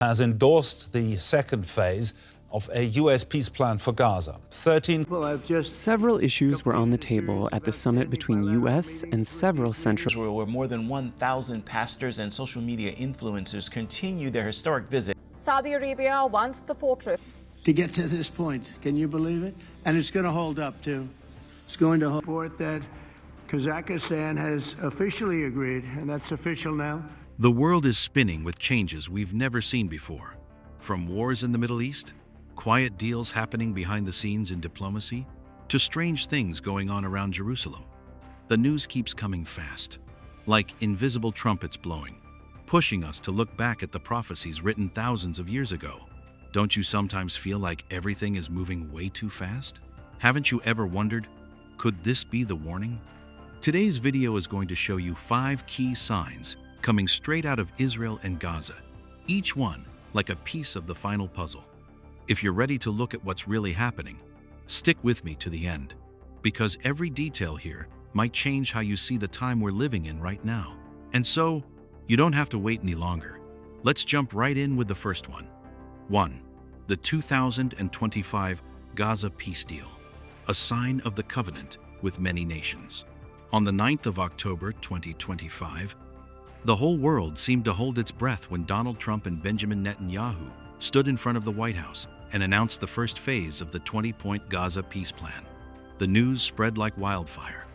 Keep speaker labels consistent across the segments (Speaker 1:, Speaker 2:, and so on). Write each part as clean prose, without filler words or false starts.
Speaker 1: has endorsed the second phase of a U.S. peace plan for Gaza.
Speaker 2: Several issues were on the table at the summit between U.S. and several central.
Speaker 3: Where more than 1,000 pastors and social media influencers continue their historic visit.
Speaker 4: Saudi Arabia wants the fortress.
Speaker 5: To get to this point, can you believe it? And it's going to hold up, too. It's going to report that Kazakhstan has officially agreed, and that's official now.
Speaker 6: The world is spinning with changes we've never seen before. From wars in the Middle East, quiet deals happening behind the scenes in diplomacy, to strange things going on around Jerusalem. The news keeps coming fast, like invisible trumpets blowing, pushing us to look back at the prophecies written thousands of years ago. Don't you sometimes feel like everything is moving way too fast? Haven't you ever wondered, could this be the warning? Today's video is going to show you 5 key signs coming straight out of Israel and Gaza, each one like a piece of the final puzzle. If you're ready to look at what's really happening, stick with me to the end, because every detail here might change how you see the time we're living in right now. And so, you don't have to wait any longer. Let's jump right in with the first one. 1. The 2025 Gaza peace deal, a sign of the covenant with many nations. On the 9th of October 2025, the whole world seemed to hold its breath when Donald Trump and Benjamin Netanyahu stood in front of the White House and announced the first phase of the 20-point Gaza peace plan. The news spread like wildfire,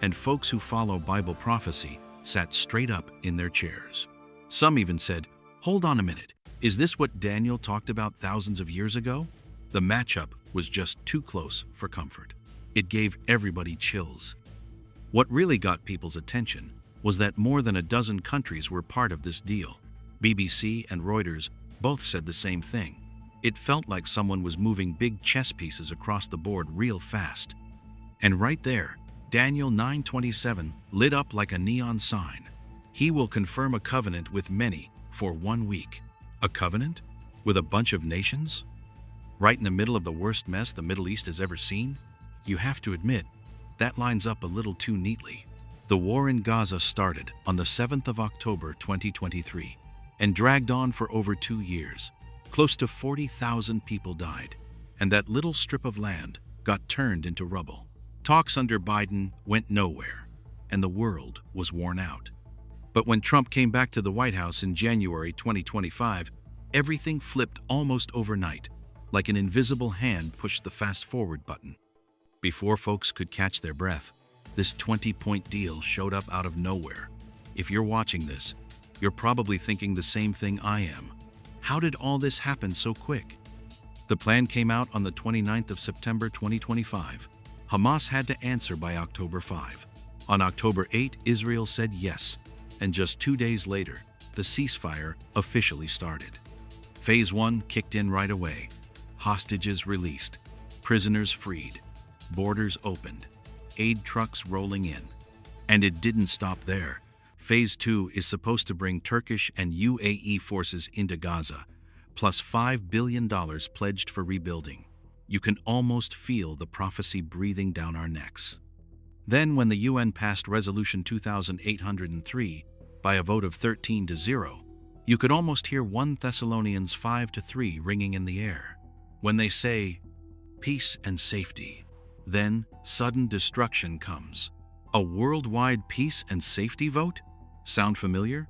Speaker 6: and folks who follow Bible prophecy sat straight up in their chairs. Some even said, "Hold on a minute, is this what Daniel talked about thousands of years ago?" The matchup was just too close for comfort. It gave everybody chills. What really got people's attention was that more than a dozen countries were part of this deal. BBC and Reuters both said the same thing. It felt like someone was moving big chess pieces across the board real fast. And right there, Daniel 9:27 lit up like a neon sign. He will confirm a covenant with many for 1 week. A covenant? With a bunch of nations? Right in the middle of the worst mess the Middle East has ever seen? You have to admit, that lines up a little too neatly. The war in Gaza started on the 7th of October 2023 and dragged on for over 2 years. Close to 40,000 people died, and that little strip of land got turned into rubble. Talks under Biden went nowhere, and the world was worn out. But when Trump came back to the White House in January 2025, everything flipped almost overnight, like an invisible hand pushed the fast-forward button. Before folks could catch their breath, this 20-point deal showed up out of nowhere. If you're watching this, you're probably thinking the same thing I am. How did all this happen so quick? The plan came out on the 29th of September 2025. Hamas had to answer by October 5. On October 8, Israel said yes, and just 2 days later, the ceasefire officially started. Phase 1 kicked in right away. Hostages released, prisoners freed, borders opened, aid trucks rolling in. And it didn't stop there. Phase 2 is supposed to bring Turkish and UAE forces into Gaza, plus $5 billion pledged for rebuilding. You can almost feel the prophecy breathing down our necks. Then when the UN passed Resolution 2803 by a vote of 13-0, you could almost hear 1 Thessalonians 5-3 ringing in the air. When they say, peace and safety, then sudden destruction comes. A worldwide peace and safety vote? Sound familiar?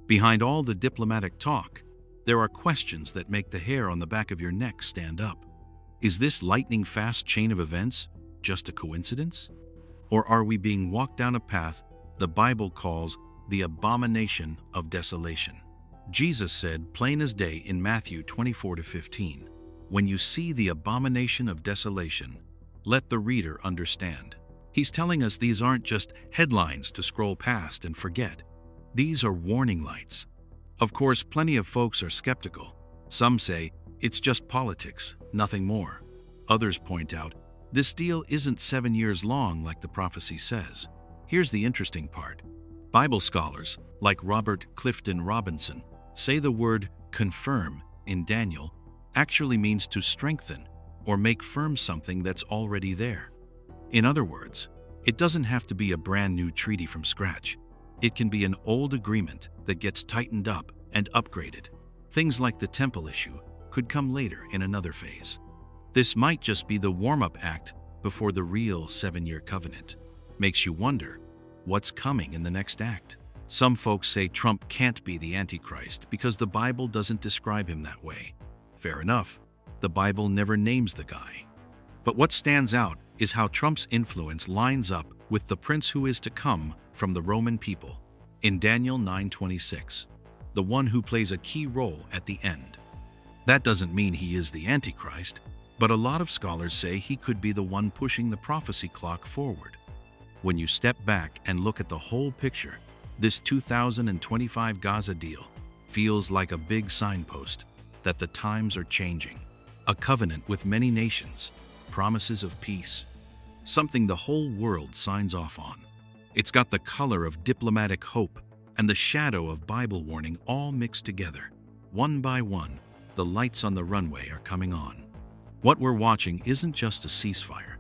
Speaker 6: Behind all the diplomatic talk, there are questions that make the hair on the back of your neck stand up. Is this lightning-fast chain of events just a coincidence? Or are we being walked down a path the Bible calls the abomination of desolation? Jesus said plain as day in Matthew 24-15, "When you see the abomination of desolation, let the reader understand." He's telling us these aren't just headlines to scroll past and forget. These are warning lights. Of course, plenty of folks are skeptical. Some say it's just politics, nothing more. Others point out this deal isn't 7 years long like the prophecy says. Here's the interesting part. Bible scholars like Robert Clifton Robinson say the word confirm in Daniel actually means to strengthen or make firm something that's already there. In other words, it doesn't have to be a brand new treaty from scratch. It can be an old agreement that gets tightened up and upgraded. Things like the temple issue could come later in another phase. This might just be the warm-up act before the real 7-year covenant. Makes you wonder, what's coming in the next act? Some folks say Trump can't be the Antichrist because the Bible doesn't describe him that way. Fair enough, the Bible never names the guy. But what stands out is how Trump's influence lines up with the prince who is to come from the Roman people in Daniel 9:26, the one who plays a key role at the end. That doesn't mean he is the Antichrist, but a lot of scholars say he could be the one pushing the prophecy clock forward. When you step back and look at the whole picture, this 2025 Gaza deal feels like a big signpost that the times are changing. A covenant with many nations, promises of peace, something the whole world signs off on. It's got the color of diplomatic hope and the shadow of Bible warning all mixed together. One by one, the lights on the runway are coming on. What we're watching isn't just a ceasefire.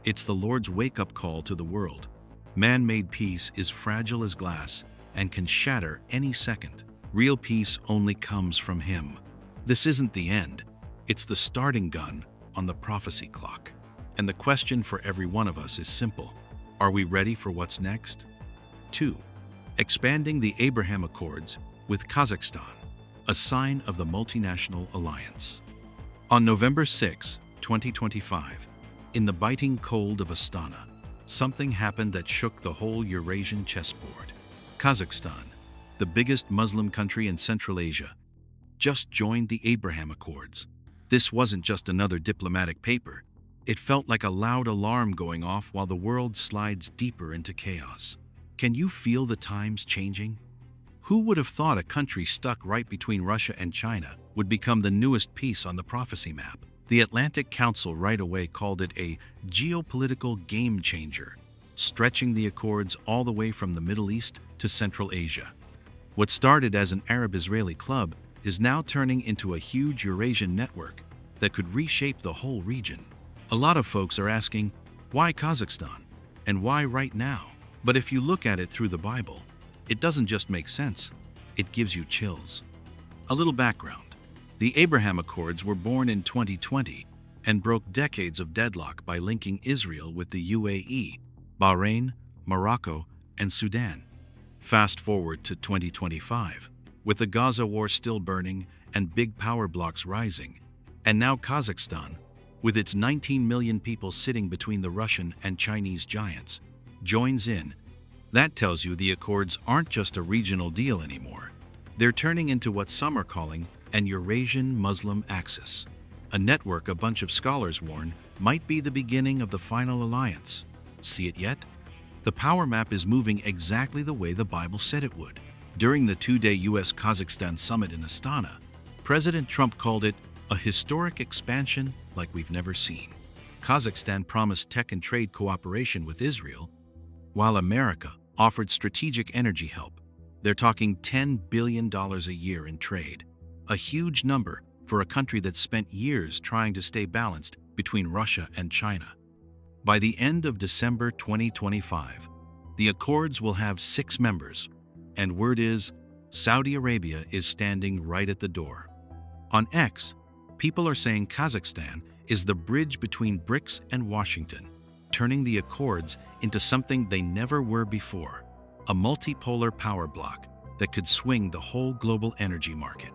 Speaker 6: It's the Lord's wake-up call to the world. Man-made peace is fragile as glass and can shatter any second. Real peace only comes from Him. This isn't the end. It's the starting gun on the prophecy clock. And the question for every one of us is simple. Are we ready for what's next? 2. Expanding the Abraham Accords with Kazakhstan, a sign of the multinational alliance. On November 6, 2025, in the biting cold of Astana, something happened that shook the whole Eurasian chessboard. Kazakhstan, the biggest Muslim country in Central Asia, just joined the Abraham Accords. This wasn't just another diplomatic paper. It felt like a loud alarm going off while the world slides deeper into chaos. Can you feel the times changing? Who would have thought a country stuck right between Russia and China would become the newest piece on the prophecy map? The Atlantic Council right away called it a geopolitical game changer, stretching the accords all the way from the Middle East to Central Asia. What started as an Arab-Israeli club is now turning into a huge Eurasian network that could reshape the whole region. A lot of folks are asking, why Kazakhstan? And why right now? But if you look at it through the Bible, it doesn't just make sense, it gives you chills. A little background. The Abraham Accords were born in 2020 and broke decades of deadlock by linking Israel with the UAE, Bahrain, Morocco, and Sudan. Fast forward to 2025, with the Gaza war still burning and big power blocks rising, and now Kazakhstan, with its 19 million people sitting between the Russian and Chinese giants, joins in. That tells you the accords aren't just a regional deal anymore. They're turning into what some are calling an Eurasian Muslim Axis, a network a bunch of scholars warn might be the beginning of the final alliance. See it yet? The power map is moving exactly the way the Bible said it would. During the 2-day US-Kazakhstan summit in Astana, President Trump called it a historic expansion like we've never seen. Kazakhstan promised tech and trade cooperation with Israel, while America offered strategic energy help. They're talking $10 billion a year in trade, a huge number for a country that spent years trying to stay balanced between Russia and China. By the end of December 2025, the accords will have 6 members, and word is Saudi Arabia is standing right at the door. On X, people are saying Kazakhstan is the bridge between BRICS and Washington, turning the accords into something they never were before, a multipolar power bloc that could swing the whole global energy market.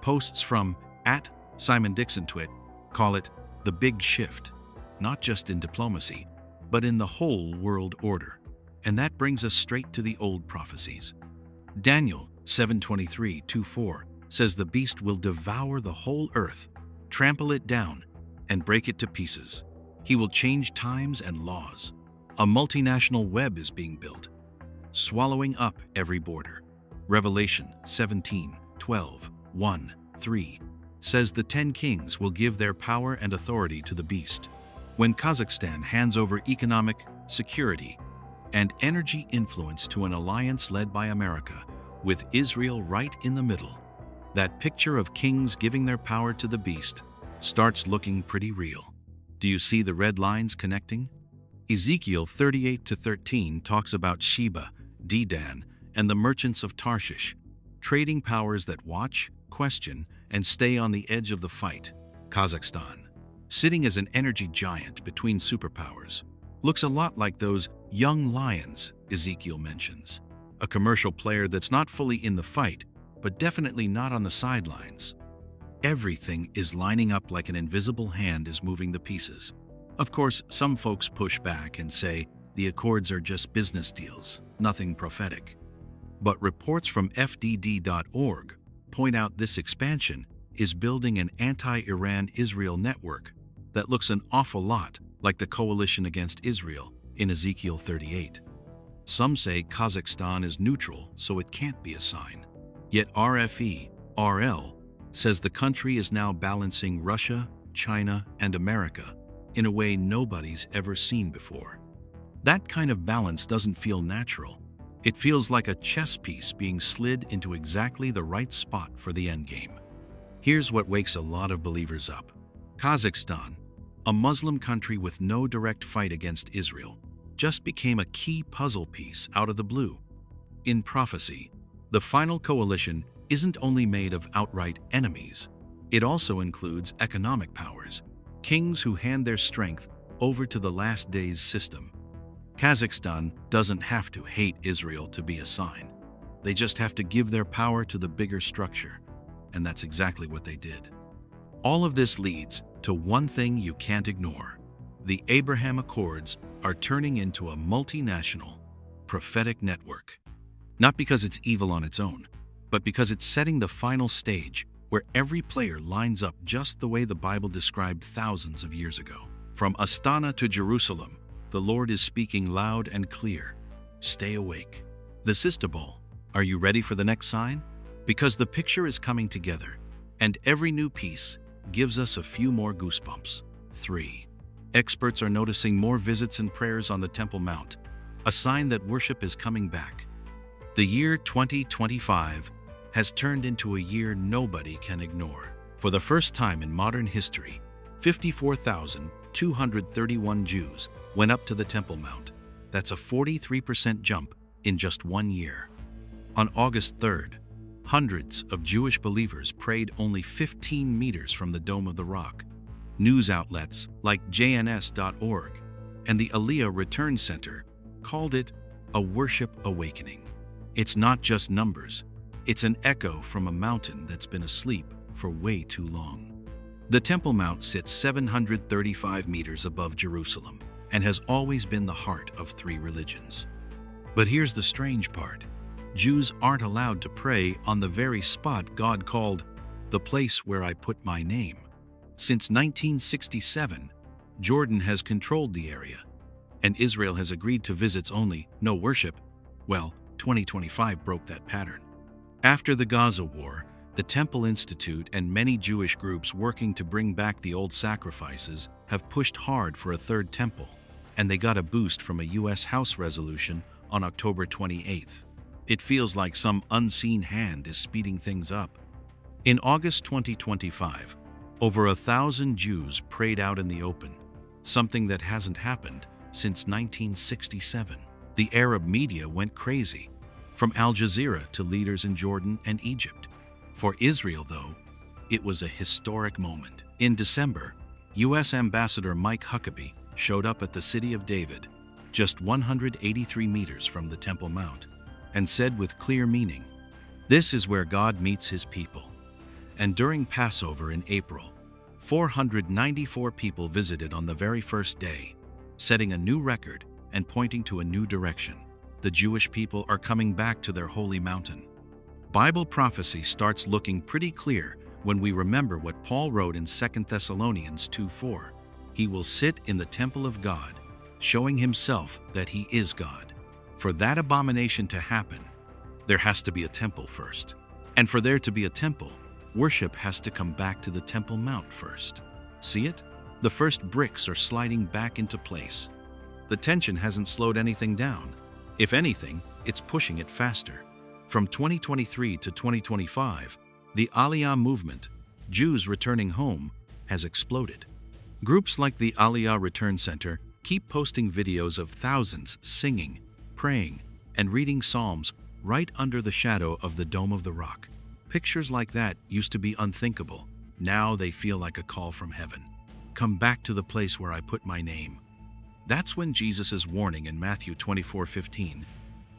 Speaker 6: Posts from @SimonDixonTwit call it the big shift, not just in diplomacy, but in the whole world order. And that brings us straight to the old prophecies. Daniel 7:23-24 says the beast will devour the whole earth, trample it down, and break it to pieces. He will change times and laws. A multinational web is being built, swallowing up every border. Revelation 17:12-1-3 says the 10 kings will give their power and authority to the beast. When Kazakhstan hands over economic, security, and energy influence to an alliance led by America, with Israel right in the middle, that picture of kings giving their power to the beast starts looking pretty real. Do you see the red lines connecting? Ezekiel 38-13 talks about Sheba, Dedan, and the merchants of Tarshish, trading powers that watch, question and stay on the edge of the fight. Kazakhstan, sitting as an energy giant between superpowers, looks a lot like those young lions Ezekiel mentions. A commercial player that's not fully in the fight, but definitely not on the sidelines. Everything is lining up like an invisible hand is moving the pieces. Of course, some folks push back and say the accords are just business deals, nothing prophetic. But reports from FDD.org point out this expansion is building an anti-Iran Israel network that looks an awful lot like the coalition against Israel in Ezekiel 38. Some say Kazakhstan is neutral, so it can't be a sign. Yet RFE/RL says the country is now balancing Russia, China, and America in a way nobody's ever seen before. That kind of balance doesn't feel natural. It feels like a chess piece being slid into exactly the right spot for the endgame. Here's what wakes a lot of believers up. Kazakhstan, a Muslim country with no direct fight against Israel, just became a key puzzle piece out of the blue. In Prophecy, the final coalition isn't only made of outright enemies, it also includes economic powers, kings who hand their strength over to the last days system. Kazakhstan doesn't have to hate Israel to be a sign. They just have to give their power to the bigger structure, and that's exactly what they did. All of this leads to one thing you can't ignore. The Abraham Accords are turning into a multinational, prophetic network. Not because it's evil on its own, but because it's setting the final stage where every player lines up just the way the Bible described thousands of years ago. From Astana to Jerusalem, the Lord is speaking loud and clear. Stay awake. The Sistabal, are you ready for the next sign? Because the picture is coming together, and every new piece gives us a few more goosebumps. 3. Experts are noticing more visits and prayers on the Temple Mount, a sign that worship is coming back. The year 2025 has turned into a year nobody can ignore. For the first time in modern history, 54,231 Jews went up to the Temple Mount. That's a 43% jump in just 1 year. On August 3rd, hundreds of Jewish believers prayed only 15 meters from the Dome of the Rock. News outlets like JNS.org and the Aliyah Return Center called it a worship awakening. It's not just numbers, it's an echo from a mountain that's been asleep for way too long. The Temple Mount sits 735 meters above Jerusalem and has always been the heart of 3 religions. But here's the strange part. Jews aren't allowed to pray on the very spot God called the place where I put my name. Since 1967, Jordan has controlled the area, and Israel has agreed to visits only, no worship. Well, 2025 broke that pattern. After the Gaza war, the Temple Institute and many Jewish groups working to bring back the old sacrifices have pushed hard for a third temple, and they got a boost from a U.S. House resolution on October 28th. It feels like some unseen hand is speeding things up. In August 2025, over 1,000 Jews prayed out in the open, something that hasn't happened since 1967. The Arab media went crazy, from Al Jazeera to leaders in Jordan and Egypt. For Israel, though, it was a historic moment. In December, U.S. Ambassador Mike Huckabee showed up at the City of David, just 183 meters from the Temple Mount, and said with clear meaning, "This is where God meets his people." And during Passover in April, 494 people visited on the very first day, setting a new record and pointing to a new direction. The Jewish people are coming back to their holy mountain. Bible prophecy starts looking pretty clear when we remember what Paul wrote in 2 Thessalonians 2:4. He will sit in the temple of God, showing himself that he is God. For that abomination to happen, there has to be a temple first. And for there to be a temple, worship has to come back to the Temple Mount first. See it? The first bricks are sliding back into place. The tension hasn't slowed anything down. If anything, it's pushing it faster. From 2023 to 2025, the Aliyah movement, Jews returning home, has exploded. Groups like the Aliyah Return Center keep posting videos of thousands singing, praying, and reading psalms right under the shadow of the Dome of the Rock. Pictures like that used to be unthinkable. Now they feel like a call from heaven. Come back to the place where I put my name. That's when Jesus' warning in Matthew 24:15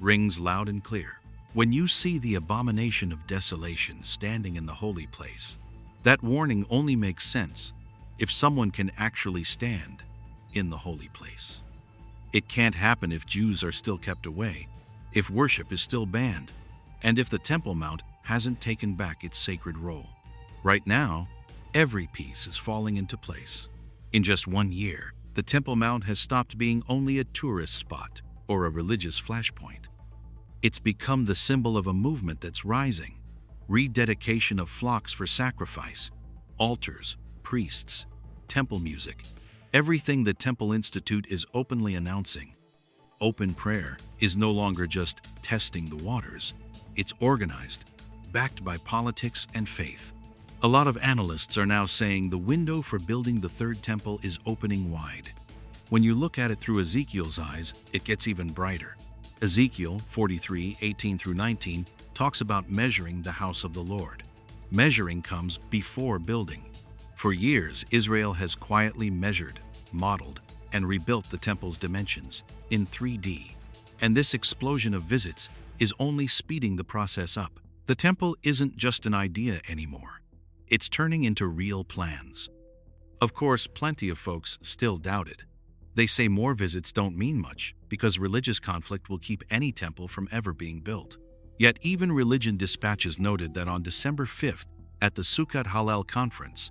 Speaker 6: rings loud and clear. When you see the abomination of desolation standing in the holy place, that warning only makes sense if someone can actually stand in the holy place. It can't happen if Jews are still kept away, if worship is still banned, and if the Temple Mount hasn't taken back its sacred role. Right now, every piece is falling into place. In just 1 year, the Temple Mount has stopped being only a tourist spot or a religious flashpoint. It's become the symbol of a movement that's rising. Rededication of flocks for sacrifice, altars, priests, temple music, everything the Temple Institute is openly announcing. Open prayer is no longer just testing the waters. It's organized, backed by politics and faith. A lot of analysts are now saying the window for building the third temple is opening wide. When you look at it through Ezekiel's eyes, it gets even brighter. Ezekiel 43:18-19 talks about measuring the house of the Lord. Measuring comes before building. For years, Israel has quietly measured, modeled, and rebuilt the temple's dimensions in 3D. And this explosion of visits is only speeding the process up. The temple isn't just an idea anymore. It's turning into real plans. Of course, plenty of folks still doubt it. They say more visits don't mean much because religious conflict will keep any temple from ever being built. Yet even Religion Dispatches noted that on December 5th at the Sukkot Hallel conference,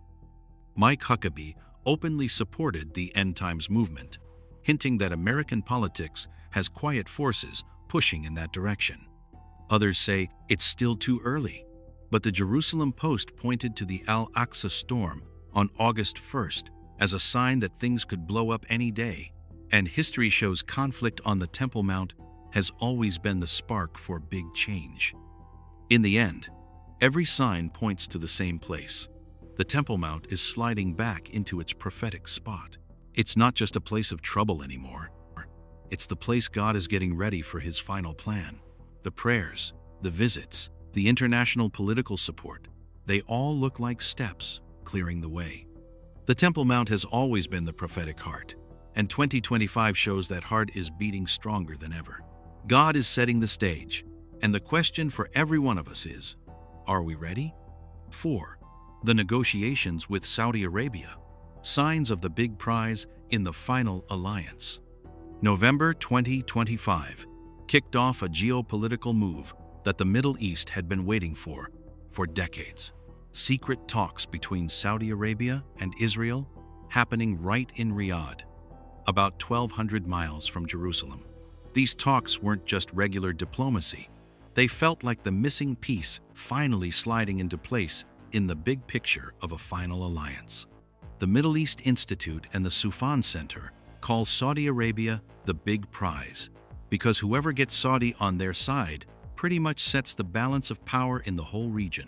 Speaker 6: Mike Huckabee openly supported the End Times movement, hinting that American politics has quiet forces pushing in that direction. Others say it's still too early, but the Jerusalem Post pointed to the Al-Aqsa storm on August 1st as a sign that things could blow up any day, and history shows conflict on the Temple Mount has always been the spark for big change. In the end, every sign points to the same place. The Temple Mount is sliding back into its prophetic spot. It's not just a place of trouble anymore. It's the place God is getting ready for His final plan. The prayers, the visits, the international political support, they all look like steps clearing the way. The Temple Mount has always been the prophetic heart, and 2025 shows that heart is beating stronger than ever. God is setting the stage, and the question for every one of us is, are we ready? 4. The negotiations with Saudi Arabia, signs of the big prize in the final alliance. November 2025 kicked off a geopolitical move that the Middle East had been waiting for decades. Secret talks between Saudi Arabia and Israel happening right in Riyadh, about 1,200 miles from Jerusalem. These talks weren't just regular diplomacy. They felt like the missing piece finally sliding into place in the big picture of a final alliance. The Middle East Institute and the Sufan Center call Saudi Arabia the big prize because whoever gets Saudi on their side pretty much sets the balance of power in the whole region.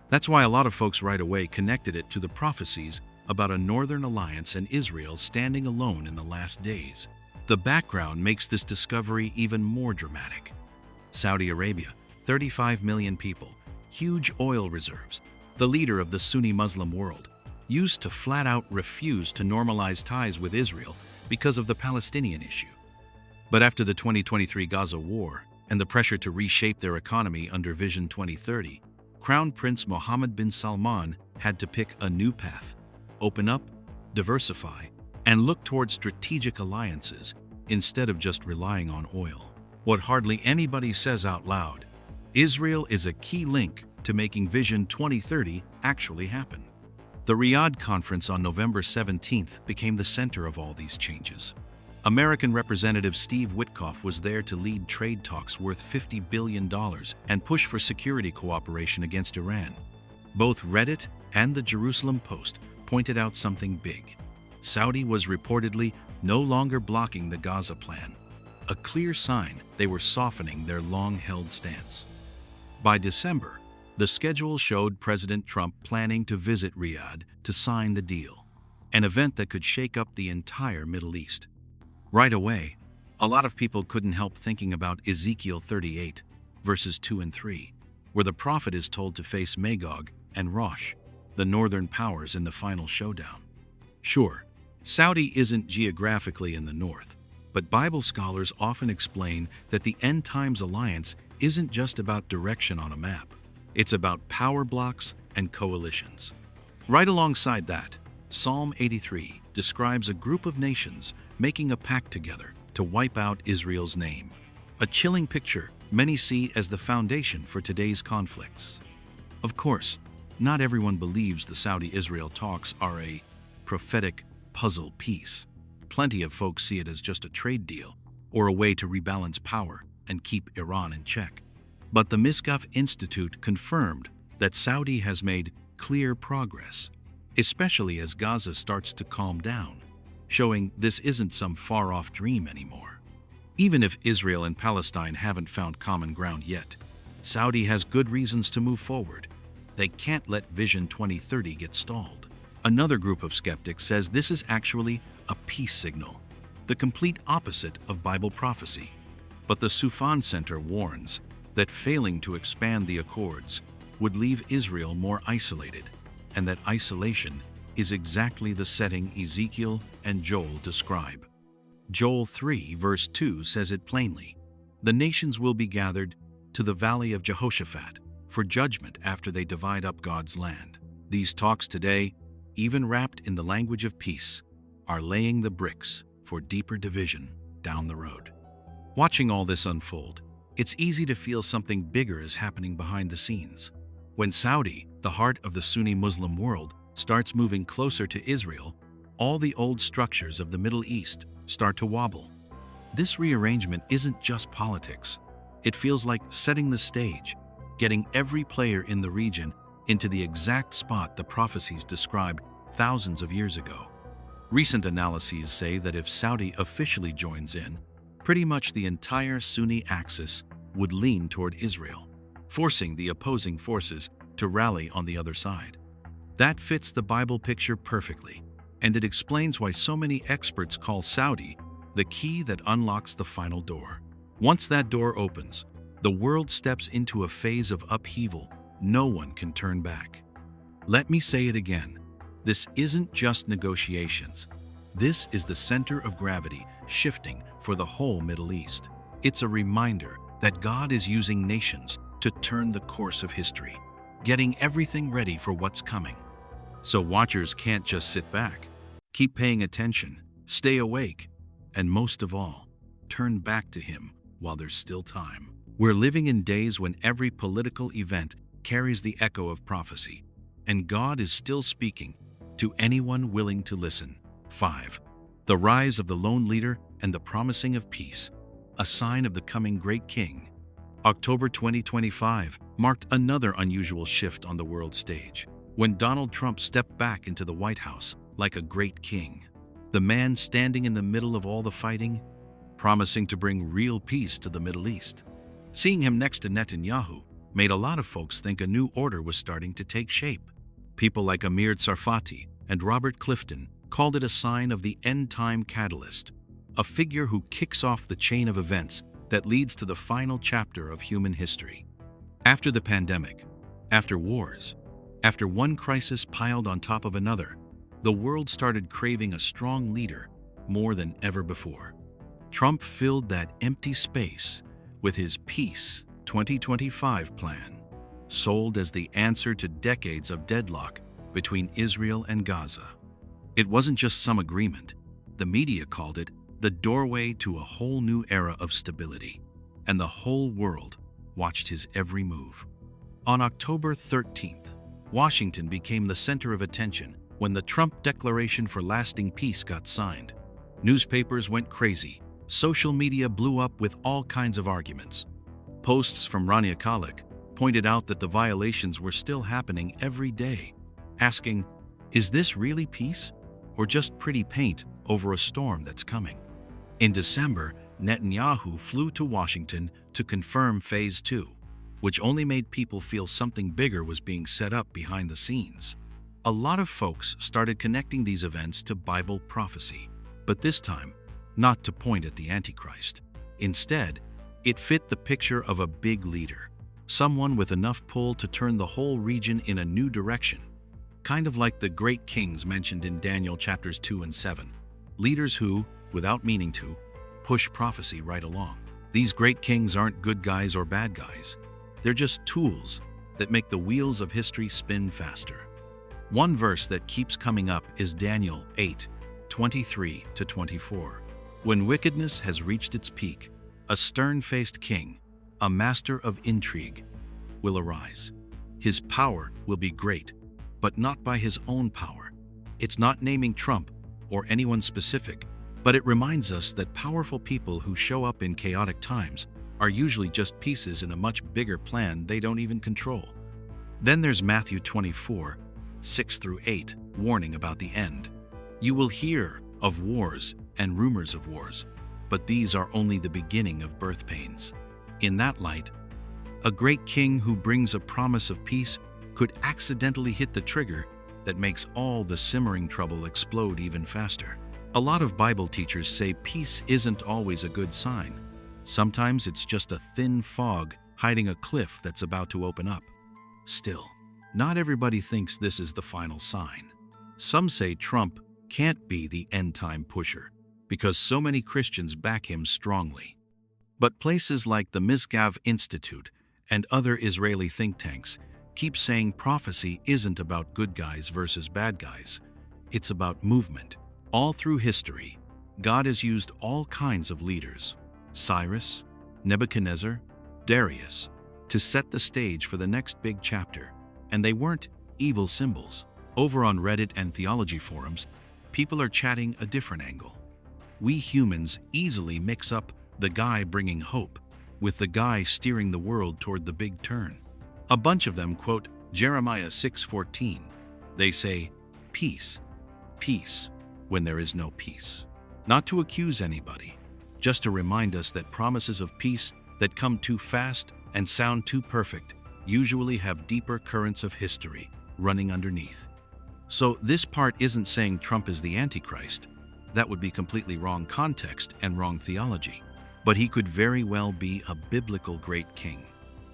Speaker 6: That's why a lot of folks right away connected it to the prophecies about a northern alliance and Israel standing alone in the last days. The background makes this discovery even more dramatic. Saudi Arabia, 35 million people, huge oil reserves, the leader of the Sunni Muslim world, used to flat out refuse to normalize ties with Israel because of the Palestinian issue. But after the 2023 Gaza war and the pressure to reshape their economy under Vision 2030, Crown Prince Mohammed bin Salman had to pick a new path: open up, diversify, and look toward strategic alliances instead of just relying on oil. What hardly anybody says out loud: Israel is a key link to making Vision 2030 actually happen. The Riyadh conference on November 17th became the center of all these changes. American Representative Steve Witkoff was there to lead trade talks worth $50 billion and push for security cooperation against Iran. Both Reddit and the Jerusalem Post pointed out something big. Saudi was reportedly no longer blocking the Gaza plan, a clear sign they were softening their long-held stance. By December, the schedule showed President Trump planning to visit Riyadh to sign the deal, an event that could shake up the entire Middle East. Right away, a lot of people couldn't help thinking about Ezekiel 38, verses 2 and 3. where the prophet is told to face Magog and Rosh, the northern powers in the final showdown. Sure, Saudi isn't geographically in the north, but Bible scholars often explain that the end times alliance isn't just about direction on a map. It's about power blocks and coalitions. Right alongside that, Psalm 83 describes a group of nations making a pact together to wipe out Israel's name. A chilling picture many see as the foundation for today's conflicts. Of course, not everyone believes the Saudi-Israel talks are a prophetic puzzle piece. Plenty of folks see it as just a trade deal or a way to rebalance power and keep Iran in check. But the Misgaf Institute confirmed that Saudi has made clear progress, especially as Gaza starts to calm down, showing this isn't some far-off dream anymore. Even if Israel and Palestine haven't found common ground yet, Saudi has good reasons to move forward. They can't let Vision 2030 get stalled. Another group of skeptics says this is actually a peace signal, the complete opposite of Bible prophecy. But the Sufan Center warns that failing to expand the accords would leave Israel more isolated, and that isolation is exactly the setting Ezekiel and Joel describe. Joel 3 verse 2 says it plainly, "The nations will be gathered to the valley of Jehoshaphat for judgment after they divide up God's land." These talks today, even wrapped in the language of peace, are laying the bricks for deeper division down the road. Watching all this unfold, it's easy to feel something bigger is happening behind the scenes. When Saudi, the heart of the Sunni Muslim world, starts moving closer to Israel, all the old structures of the Middle East start to wobble. This rearrangement isn't just politics. It feels like setting the stage, getting every player in the region into the exact spot the prophecies described thousands of years ago. Recent analyses say that if Saudi officially joins in, pretty much the entire Sunni axis would lean toward Israel, forcing the opposing forces to rally on the other side. That fits the Bible picture perfectly, and it explains why so many experts call Saudi the key that unlocks the final door. Once that door opens, the world steps into a phase of upheaval no one can turn back. Let me say it again. This isn't just negotiations. This is the center of gravity shifting for the whole Middle East. It's a reminder that God is using nations to turn the course of history, getting everything ready for what's coming. So watchers can't just sit back. Keep paying attention, stay awake, and most of all, turn back to Him while there's still time. We're living in days when every political event carries the echo of prophecy, and God is still speaking to anyone willing to listen. 5. The rise of the lone leader and the promising of peace, a sign of the coming great king. October 2025 marked another unusual shift on the world stage, when Donald Trump stepped back into the White House like a great king, the man standing in the middle of all the fighting, promising to bring real peace to the Middle East. Seeing him next to Netanyahu made a lot of folks think a new order was starting to take shape. People like Amir Tsarfati and Robert Clifton called it a sign of the end-time catalyst, a figure who kicks off the chain of events that leads to the final chapter of human history. After the pandemic, after wars, after one crisis piled on top of another, the world started craving a strong leader more than ever before. Trump filled that empty space with his Peace 2025 plan, sold as the answer to decades of deadlock between Israel and Gaza. It wasn't just some agreement. The media called it the doorway to a whole new era of stability, and the whole world watched his every move. On October 13th, Washington became the center of attention when the Trump Declaration for Lasting Peace got signed. Newspapers went crazy. Social media blew up with all kinds of arguments. Posts from Rania Khalek pointed out that the violations were still happening every day, asking, is this really peace or just pretty paint over a storm that's coming? In December, Netanyahu flew to Washington to confirm Phase 2, which only made people feel something bigger was being set up behind the scenes. A lot of folks started connecting these events to Bible prophecy, but this time, not to point at the Antichrist. Instead, it fit the picture of a big leader, someone with enough pull to turn the whole region in a new direction. Kind of like the great kings mentioned in Daniel chapters 2 and 7. Leaders who, without meaning to, push prophecy right along. These great kings aren't good guys or bad guys. They're just tools that make the wheels of history spin faster. One verse that keeps coming up is Daniel 8:23-24. When wickedness has reached its peak, a stern-faced king, a master of intrigue, will arise. His power will be great, but not by his own power. It's not naming Trump or anyone specific, but it reminds us that powerful people who show up in chaotic times are usually just pieces in a much bigger plan they don't even control. Then there's Matthew 24:6-8, warning about the end. You will hear of wars and rumors of wars, but these are only the beginning of birth pains. In that light, a great king who brings a promise of peace could accidentally hit the trigger that makes all the simmering trouble explode even faster. A lot of Bible teachers say peace isn't always a good sign. Sometimes it's just a thin fog hiding a cliff that's about to open up. Still, not everybody thinks this is the final sign. Some say Trump can't be the end-time pusher because so many Christians back him strongly. But places like the Misgav Institute and other Israeli think tanks keep saying prophecy isn't about good guys versus bad guys. It's about movement. All through history, God has used all kinds of leaders, Cyrus, Nebuchadnezzar, Darius, to set the stage for the next big chapter, and they weren't evil symbols. Over on Reddit and theology forums, people are chatting a different angle. We humans easily mix up the guy bringing hope with the guy steering the world toward the big turn. A bunch of them quote Jeremiah 6:14. They say, peace, peace, when there is no peace. Not to accuse anybody, just to remind us that promises of peace that come too fast and sound too perfect usually have deeper currents of history running underneath. So this part isn't saying Trump is the Antichrist. That would be completely wrong context and wrong theology. But he could very well be a biblical great king,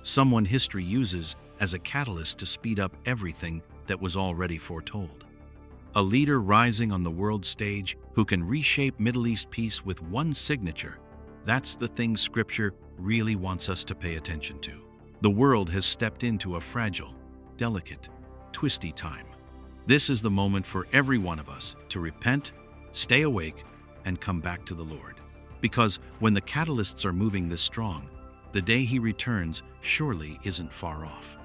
Speaker 6: someone history uses as a catalyst to speed up everything that was already foretold. A leader rising on the world stage who can reshape Middle East peace with one signature. That's the thing Scripture really wants us to pay attention to. The world has stepped into a fragile, delicate, twisty time. This is the moment for every one of us to repent, stay awake, and come back to the Lord. Because when the catalysts are moving this strong, the day He returns surely isn't far off.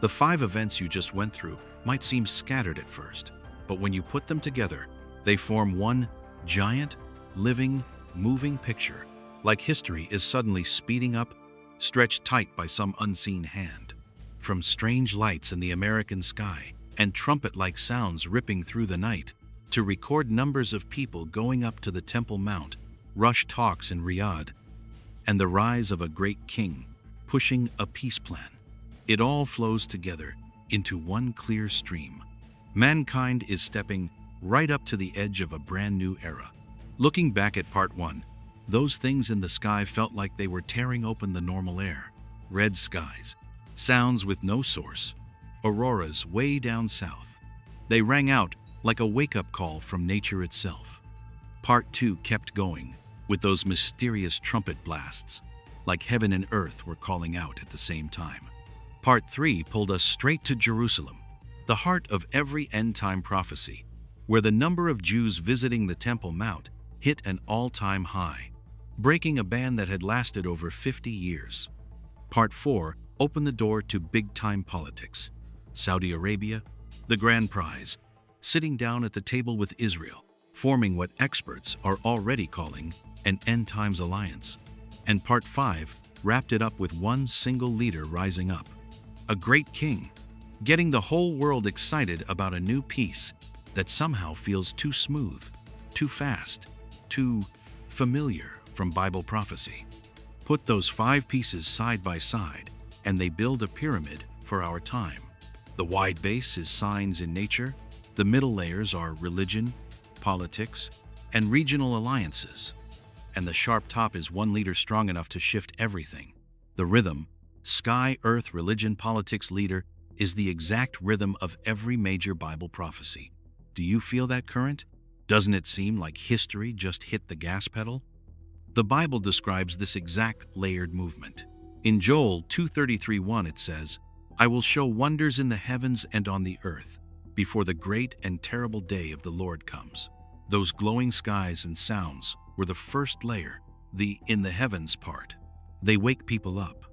Speaker 6: The 5 events you just went through might seem scattered at first, but when you put them together, they form one giant, living, moving picture, like history is suddenly speeding up, stretched tight by some unseen hand. From strange lights in the American sky and trumpet-like sounds ripping through the night, to record numbers of people going up to the Temple Mount, rush talks in Riyadh, and the rise of a great king pushing a peace plan. It all flows together into one clear stream. Mankind is stepping right up to the edge of a brand new era. Looking back at part 1, those things in the sky felt like they were tearing open the normal air. Red skies, sounds with no source, auroras way down south. They rang out like a wake-up call from nature itself. Part 2 kept going with those mysterious trumpet blasts, like heaven and earth were calling out at the same time. Part 3 pulled us straight to Jerusalem, the heart of every end-time prophecy, where the number of Jews visiting the Temple Mount hit an all-time high, breaking a ban that had lasted over 50 years. Part 4 opened the door to big-time politics. Saudi Arabia, the grand prize, sitting down at the table with Israel, forming what experts are already calling an end-times alliance. And Part 5 wrapped it up with one single leader rising up, a great king, getting the whole world excited about a new peace that somehow feels too smooth, too fast, too familiar from Bible prophecy. Put those 5 pieces side by side, and they build a pyramid for our time. The wide base is signs in nature, the middle layers are religion, politics, and regional alliances, and the sharp top is one leader strong enough to shift everything. The rhythm, Sky, earth, religion, politics, leader is the exact rhythm of every major Bible prophecy. Do you feel that current? Doesn't it seem like history just hit the gas pedal? The Bible describes this exact layered movement. In Joel 2:33-1 it says, "I will show wonders in the heavens and on the earth, before the great and terrible day of the Lord comes." Those glowing skies and sounds were the first layer, the "in the heavens" part. They wake people up,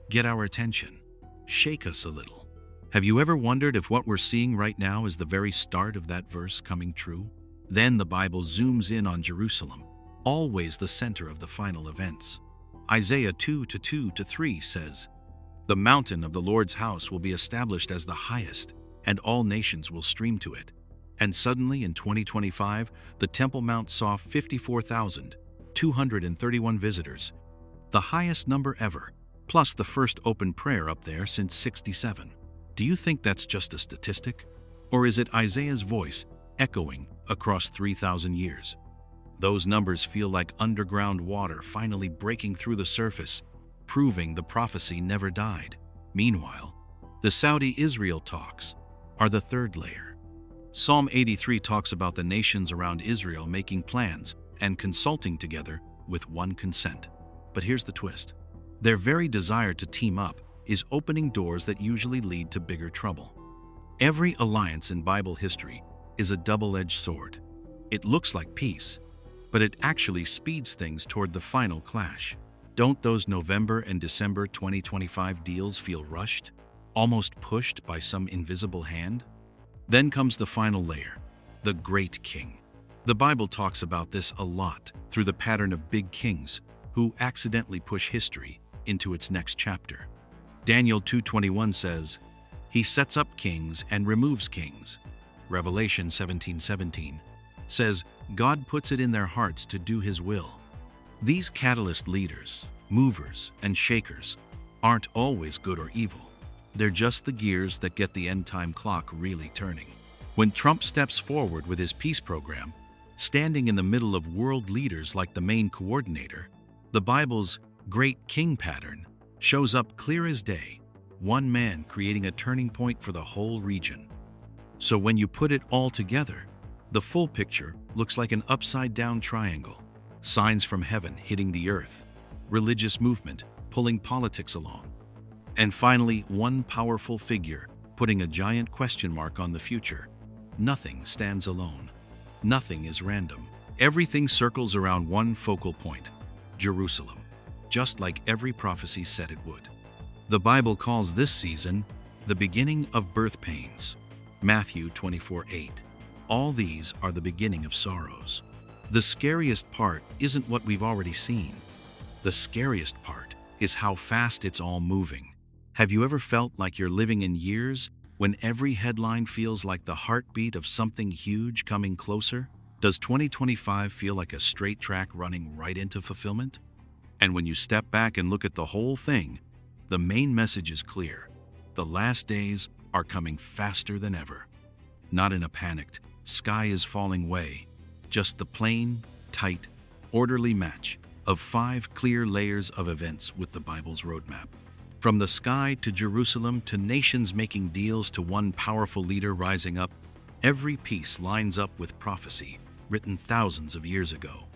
Speaker 6: get our attention, shake us a little. Have you ever wondered if what we're seeing right now is the very start of that verse coming true? Then the Bible zooms in on Jerusalem, always the center of the final events. Isaiah 2:2-3 says, "The mountain of the Lord's house will be established as the highest, and all nations will stream to it." And suddenly in 2025, the Temple Mount saw 54,231 visitors, the highest number ever, plus the first open prayer up there since '67. Do you think that's just a statistic? Or is it Isaiah's voice echoing across 3,000 years? Those numbers feel like underground water finally breaking through the surface, proving the prophecy never died. Meanwhile, the Saudi-Israel talks are the third layer. Psalm 83 talks about the nations around Israel making plans and consulting together with one consent. But here's the twist. Their very desire to team up is opening doors that usually lead to bigger trouble. Every alliance in Bible history is a double-edged sword. It looks like peace, but it actually speeds things toward the final clash. Don't those November and December 2025 deals feel rushed, almost pushed by some invisible hand? Then comes the final layer, the Great King. The Bible talks about this a lot through the pattern of big kings who accidentally push history into its next chapter. Daniel 2:21 says, "He sets up kings and removes kings." Revelation 17:17 says, "God puts it in their hearts to do His will." These catalyst leaders, movers, and shakers aren't always good or evil. They're just the gears that get the end-time clock really turning. When Trump steps forward with his peace program, standing in the middle of world leaders like the main coordinator, the Bible's Great King pattern shows up clear as day, one man creating a turning point for the whole region. So when you put it all together, the full picture looks like an upside-down triangle. Signs from heaven hitting the earth, religious movement pulling politics along, and finally one powerful figure putting a giant question mark on the future. Nothing stands alone. Nothing is random. Everything circles around one focal point, Jerusalem, just like every prophecy said it would. The Bible calls this season the beginning of birth pains. Matthew 24:8. All these are the beginning of sorrows. The scariest part isn't what we've already seen. The scariest part is how fast it's all moving. Have you ever felt like you're living in years when every headline feels like the heartbeat of something huge coming closer? Does 2025 feel like a straight track running right into fulfillment? And when you step back and look at the whole thing, the main message is clear. The last days are coming faster than ever. Not in a panicked, sky is falling way, just the plain, tight, orderly match of 5 clear layers of events with the Bible's roadmap. From the sky to Jerusalem to nations making deals to one powerful leader rising up, every piece lines up with prophecy written thousands of years ago.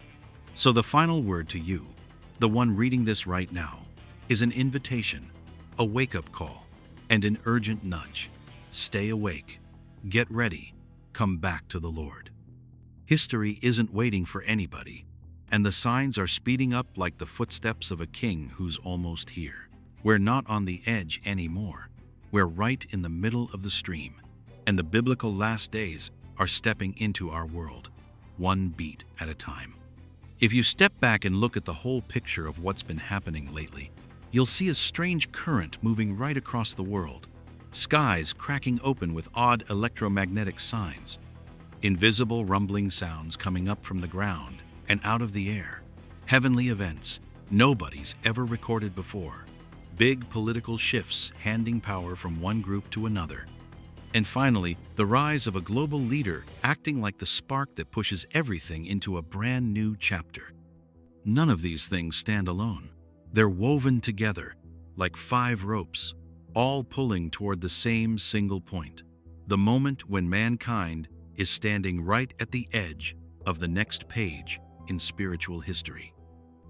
Speaker 6: So the final word to you, the one reading this right now, is an invitation, a wake-up call, and an urgent nudge. Stay awake, get ready, come back to the Lord. History isn't waiting for anybody, and the signs are speeding up like the footsteps of a king who's almost here. We're not on the edge anymore. We're right in the middle of the stream, and the biblical last days are stepping into our world, one beat at a time. If you step back and look at the whole picture of what's been happening lately, you'll see a strange current moving right across the world. Skies cracking open with odd electromagnetic signs. Invisible rumbling sounds coming up from the ground and out of the air. Heavenly events nobody's ever recorded before. Big political shifts handing power from one group to another. And finally, the rise of a global leader acting like the spark that pushes everything into a brand new chapter. None of these things stand alone. They're woven together, like 5 ropes, all pulling toward the same single point, the moment when mankind is standing right at the edge of the next page in spiritual history.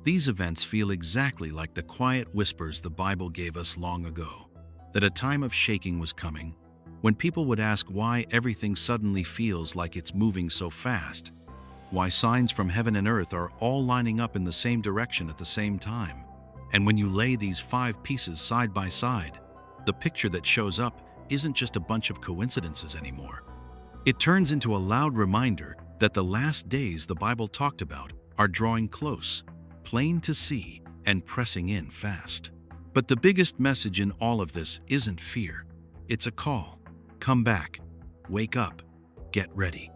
Speaker 6: These events feel exactly like the quiet whispers the Bible gave us long ago, that a time of shaking was coming, when people would ask why everything suddenly feels like it's moving so fast, why signs from heaven and earth are all lining up in the same direction at the same time. And when you lay these 5 pieces side by side, the picture that shows up isn't just a bunch of coincidences anymore. It turns into a loud reminder that the last days the Bible talked about are drawing close, plain to see, and pressing in fast. But the biggest message in all of this isn't fear. It's a call. Come back. Wake up. Get ready.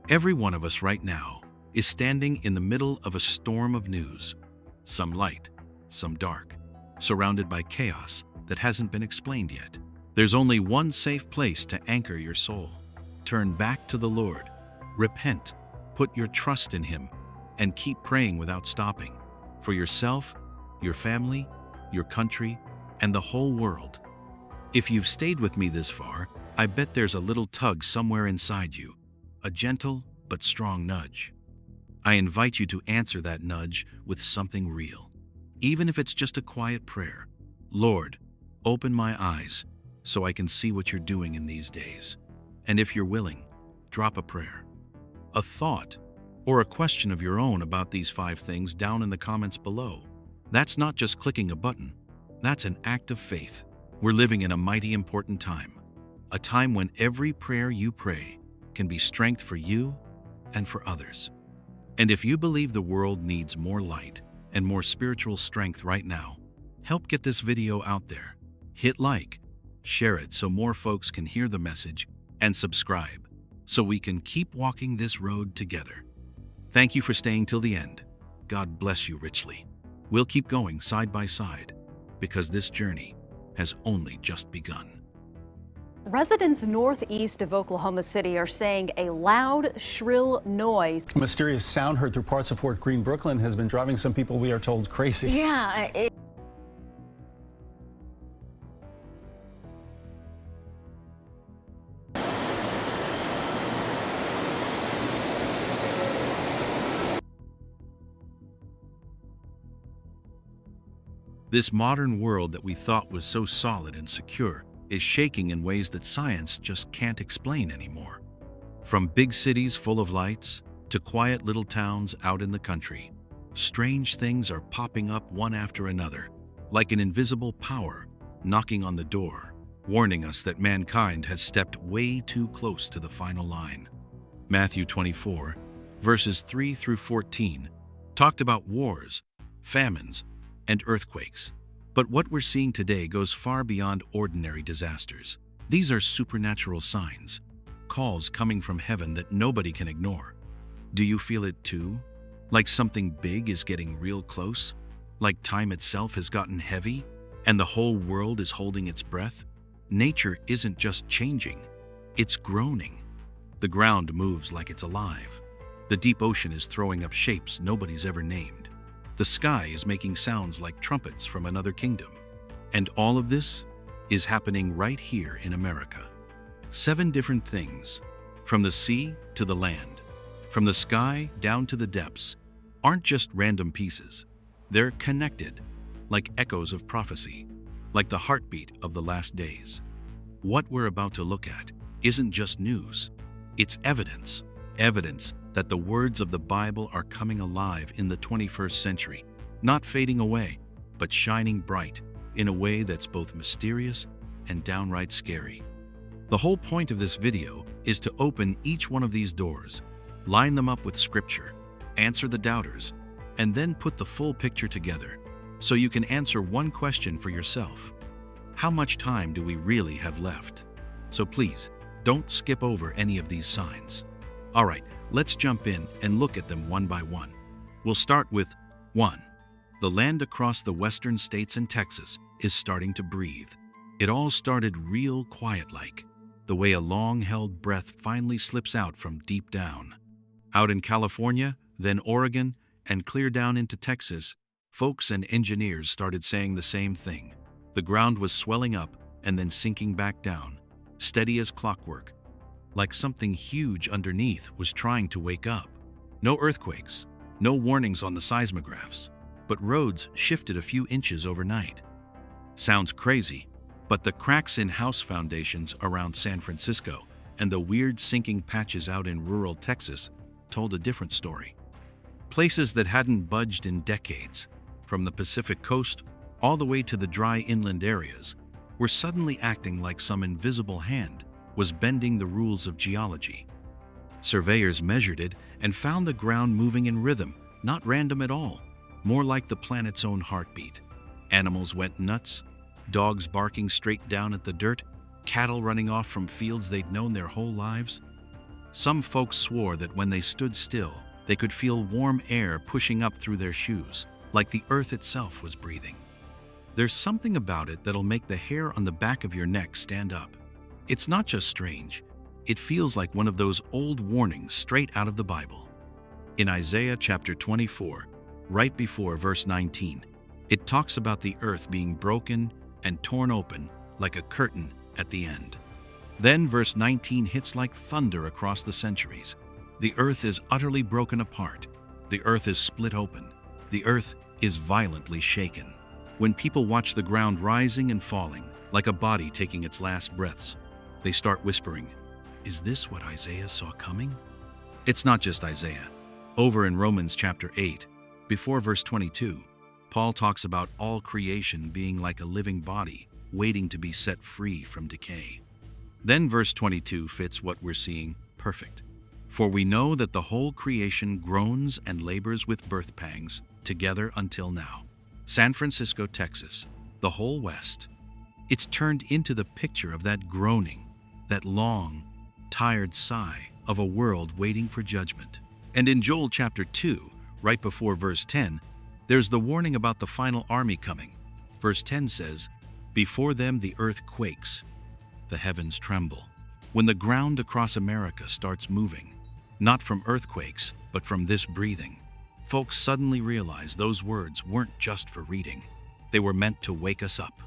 Speaker 6: Every one of us right now is standing in the middle of a storm of news. Some light, some dark, surrounded by chaos that hasn't been explained yet. There's only one safe place to anchor your soul. Turn back to the Lord. Repent. Put your trust in Him. And keep praying without stopping. For yourself, your family, your country, and the whole world. If you've stayed with me this far, I bet there's a little tug somewhere inside you. A gentle but strong nudge. I invite you to answer that nudge with something real. Even if it's just a quiet prayer. Lord, open my eyes so I can see what you're doing in these days. And if you're willing, drop a prayer, a thought, or a question of your own about these 5 things down in the comments below. That's not just clicking a button. That's an act of faith. We're living in a mighty important time. A time when every prayer you pray can be strength for you and for others. And if you believe the world needs more light and more spiritual strength right now, help get this video out there. Hit like, share it so more folks can hear the message, and subscribe so we can keep walking this road together. Thank you for staying till the end. God bless you richly. We'll keep going side by side because this journey has only just begun.
Speaker 7: Residents northeast of Oklahoma City are saying a loud, shrill noise.
Speaker 8: A mysterious sound heard through parts of Fort Greene, Brooklyn has been driving some people, we are told, crazy.
Speaker 7: Yeah,
Speaker 6: This modern world that we thought was so solid and secure is shaking in ways that science just can't explain anymore. From big cities full of lights to quiet little towns out in the country, strange things are popping up one after another, like an invisible power knocking on the door, warning us that mankind has stepped way too close to the final line. Matthew 24, verses 3 through 14, talked about wars, famines, and earthquakes. But what we're seeing today goes far beyond ordinary disasters. These are supernatural signs, calls coming from heaven that nobody can ignore. Do you feel it too? Like something big is getting real close? Like time itself has gotten heavy and the whole world is holding its breath? Nature isn't just changing, it's groaning. The ground moves like it's alive. The deep ocean is throwing up shapes nobody's ever named. The sky is making sounds like trumpets from another kingdom. And all of this is happening right here in America. 7 different things, from the sea to the land, from the sky down to the depths, aren't just random pieces. They're connected, like echoes of prophecy, like the heartbeat of the last days. What we're about to look at isn't just news. It's evidence. Evidence that the words of the Bible are coming alive in the 21st century, not fading away, but shining bright in a way that's both mysterious and downright scary. The whole point of this video is to open each one of these doors, line them up with scripture, answer the doubters, and then put the full picture together so you can answer one question for yourself. How much time do we really have left? So please, don't skip over any of these signs. All right, let's jump in and look at them one by one. We'll start with 1. The land across the western states and Texas is starting to breathe. It all started real quiet-like, the way a long-held breath finally slips out from deep down. Out in California, then Oregon, and clear down into Texas, folks and engineers started saying the same thing. The ground was swelling up and then sinking back down, steady as clockwork, like something huge underneath was trying to wake up. No earthquakes, no warnings on the seismographs, but roads shifted a few inches overnight. Sounds crazy, but the cracks in house foundations around San Francisco and the weird sinking patches out in rural Texas told a different story. Places that hadn't budged in decades, from the Pacific coast all the way to the dry inland areas, were suddenly acting like some invisible hand was bending the rules of geology. Surveyors measured it and found the ground moving in rhythm, not random at all, more like the planet's own heartbeat. Animals went nuts, dogs barking straight down at the dirt, cattle running off from fields they'd known their whole lives. Some folks swore that when they stood still, they could feel warm air pushing up through their shoes, like the earth itself was breathing. There's something about it that'll make the hair on the back of your neck stand up. It's not just strange, it feels like one of those old warnings straight out of the Bible. In Isaiah chapter 24, right before verse 19, it talks about the earth being broken and torn open like a curtain at the end. Then verse 19 hits like thunder across the centuries. The earth is utterly broken apart. The earth is split open. The earth is violently shaken. When people watch the ground rising and falling, like a body taking its last breaths, they start whispering, "Is this what Isaiah saw coming?" It's not just Isaiah. Over in Romans chapter 8, before verse 22, Paul talks about all creation being like a living body, waiting to be set free from decay. Then verse 22 fits what we're seeing perfect. For we know that the whole creation groans and labors with birth pangs together until now. San Francisco, Texas, the whole West, it's turned into the picture of that groaning, that long, tired sigh of a world waiting for judgment. And in Joel chapter 2, right before verse 10, there's the warning about the final army coming. Verse 10 says, "Before them the earth quakes, the heavens tremble." When the ground across America starts moving, not from earthquakes, but from this breathing, folks suddenly realize those words weren't just for reading. They were meant to wake us up.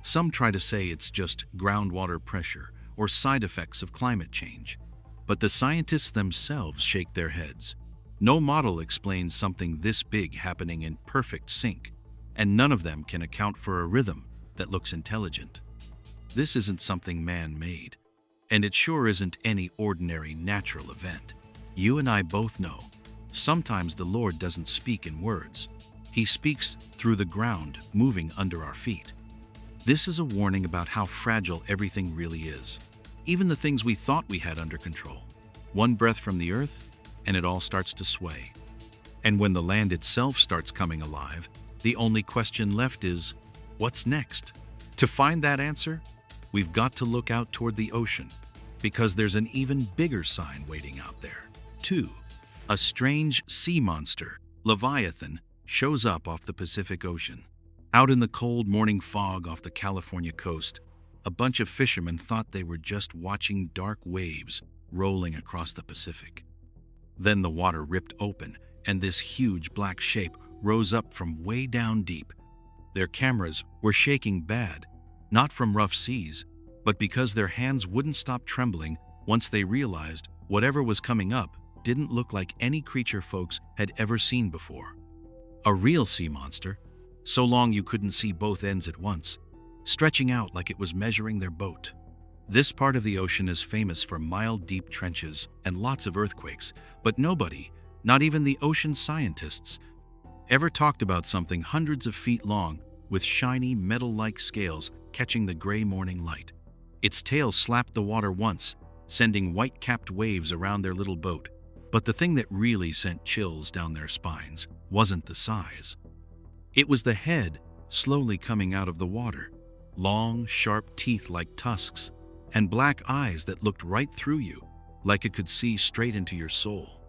Speaker 6: Some try to say it's just groundwater pressure or side effects of climate change, but the scientists themselves shake their heads. No model explains something this big happening in perfect sync, and none of them can account for a rhythm that looks intelligent. This isn't something man-made, and it sure isn't any ordinary natural event. You and I both know, sometimes the Lord doesn't speak in words. He speaks through the ground moving under our feet. This is a warning about how fragile everything really is, even the things we thought we had under control. One breath from the earth, and it all starts to sway. And when the land itself starts coming alive, the only question left is, what's next? To find that answer, we've got to look out toward the ocean, because there's an even bigger sign waiting out there. 2. A strange sea monster, Leviathan, shows up off the Pacific Ocean. Out in the cold morning fog off the California coast, a bunch of fishermen thought they were just watching dark waves rolling across the Pacific. Then the water ripped open, and this huge black shape rose up from way down deep. Their cameras were shaking bad, not from rough seas, but because their hands wouldn't stop trembling once they realized whatever was coming up didn't look like any creature folks had ever seen before. A real sea monster, so long you couldn't see both ends at once, stretching out like it was measuring their boat. This part of the ocean is famous for mile-deep trenches and lots of earthquakes, but nobody, not even the ocean scientists, ever talked about something hundreds of feet long with shiny metal-like scales catching the gray morning light. Its tail slapped the water once, sending white-capped waves around their little boat. But the thing that really sent chills down their spines wasn't the size. It was the head slowly coming out of the water, long, sharp teeth like tusks, and black eyes that looked right through you, like it could see straight into your soul.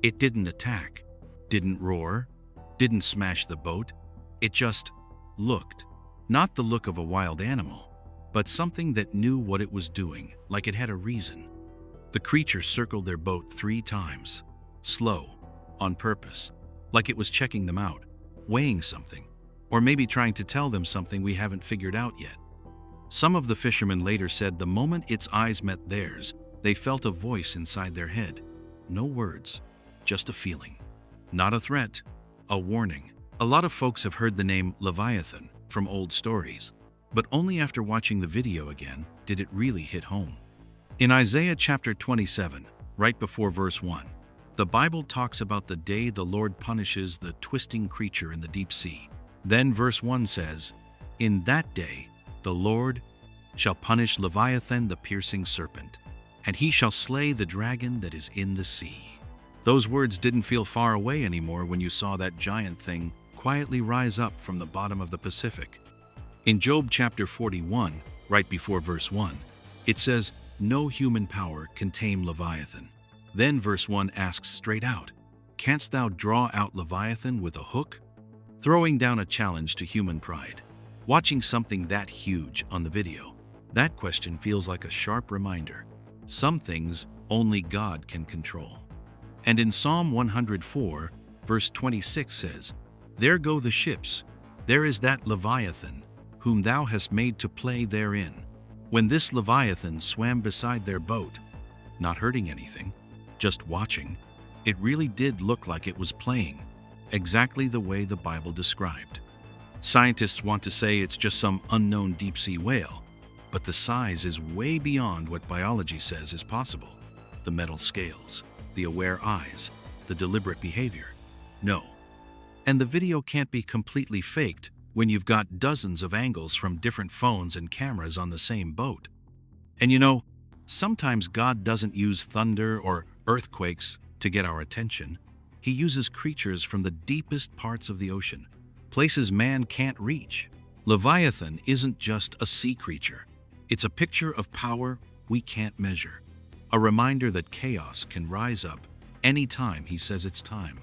Speaker 6: It didn't attack, didn't roar, didn't smash the boat. It just looked. Not the look of a wild animal, but something that knew what it was doing, like it had a reason. The creature circled their boat 3 times, slow, on purpose, like it was checking them out, weighing something, or maybe trying to tell them something we haven't figured out yet. Some of the fishermen later said the moment its eyes met theirs, they felt a voice inside their head. No words, just a feeling. Not a threat, a warning. A lot of folks have heard the name Leviathan from old stories, but only after watching the video again did it really hit home. In Isaiah chapter 27, right before verse 1, the Bible talks about the day the Lord punishes the twisting creature in the deep sea. Then verse 1 says, "In that day the Lord shall punish Leviathan the piercing serpent, and he shall slay the dragon that is in the sea." Those words didn't feel far away anymore when you saw that giant thing quietly rise up from the bottom of the Pacific. In Job chapter 41, right before verse 1, it says, "No human power can tame Leviathan." Then verse 1 asks straight out, "Canst thou draw out Leviathan with a hook?" Throwing down a challenge to human pride. Watching something that huge on the video, that question feels like a sharp reminder. Some things only God can control. And in Psalm 104, verse 26 says, "There go the ships, there is that Leviathan, whom thou hast made to play therein." When this Leviathan swam beside their boat, not hurting anything, just watching, it really did look like it was playing, exactly the way the Bible described. Scientists want to say it's just some unknown deep-sea whale, but the size is way beyond what biology says is possible. The metal scales, the aware eyes, the deliberate behavior. No. And the video can't be completely faked when you've got dozens of angles from different phones and cameras on the same boat. And you know, sometimes God doesn't use thunder or earthquakes to get our attention. He uses creatures from the deepest parts of the ocean, places man can't reach. Leviathan isn't just a sea creature. It's a picture of power we can't measure. A reminder that chaos can rise up any time he says it's time.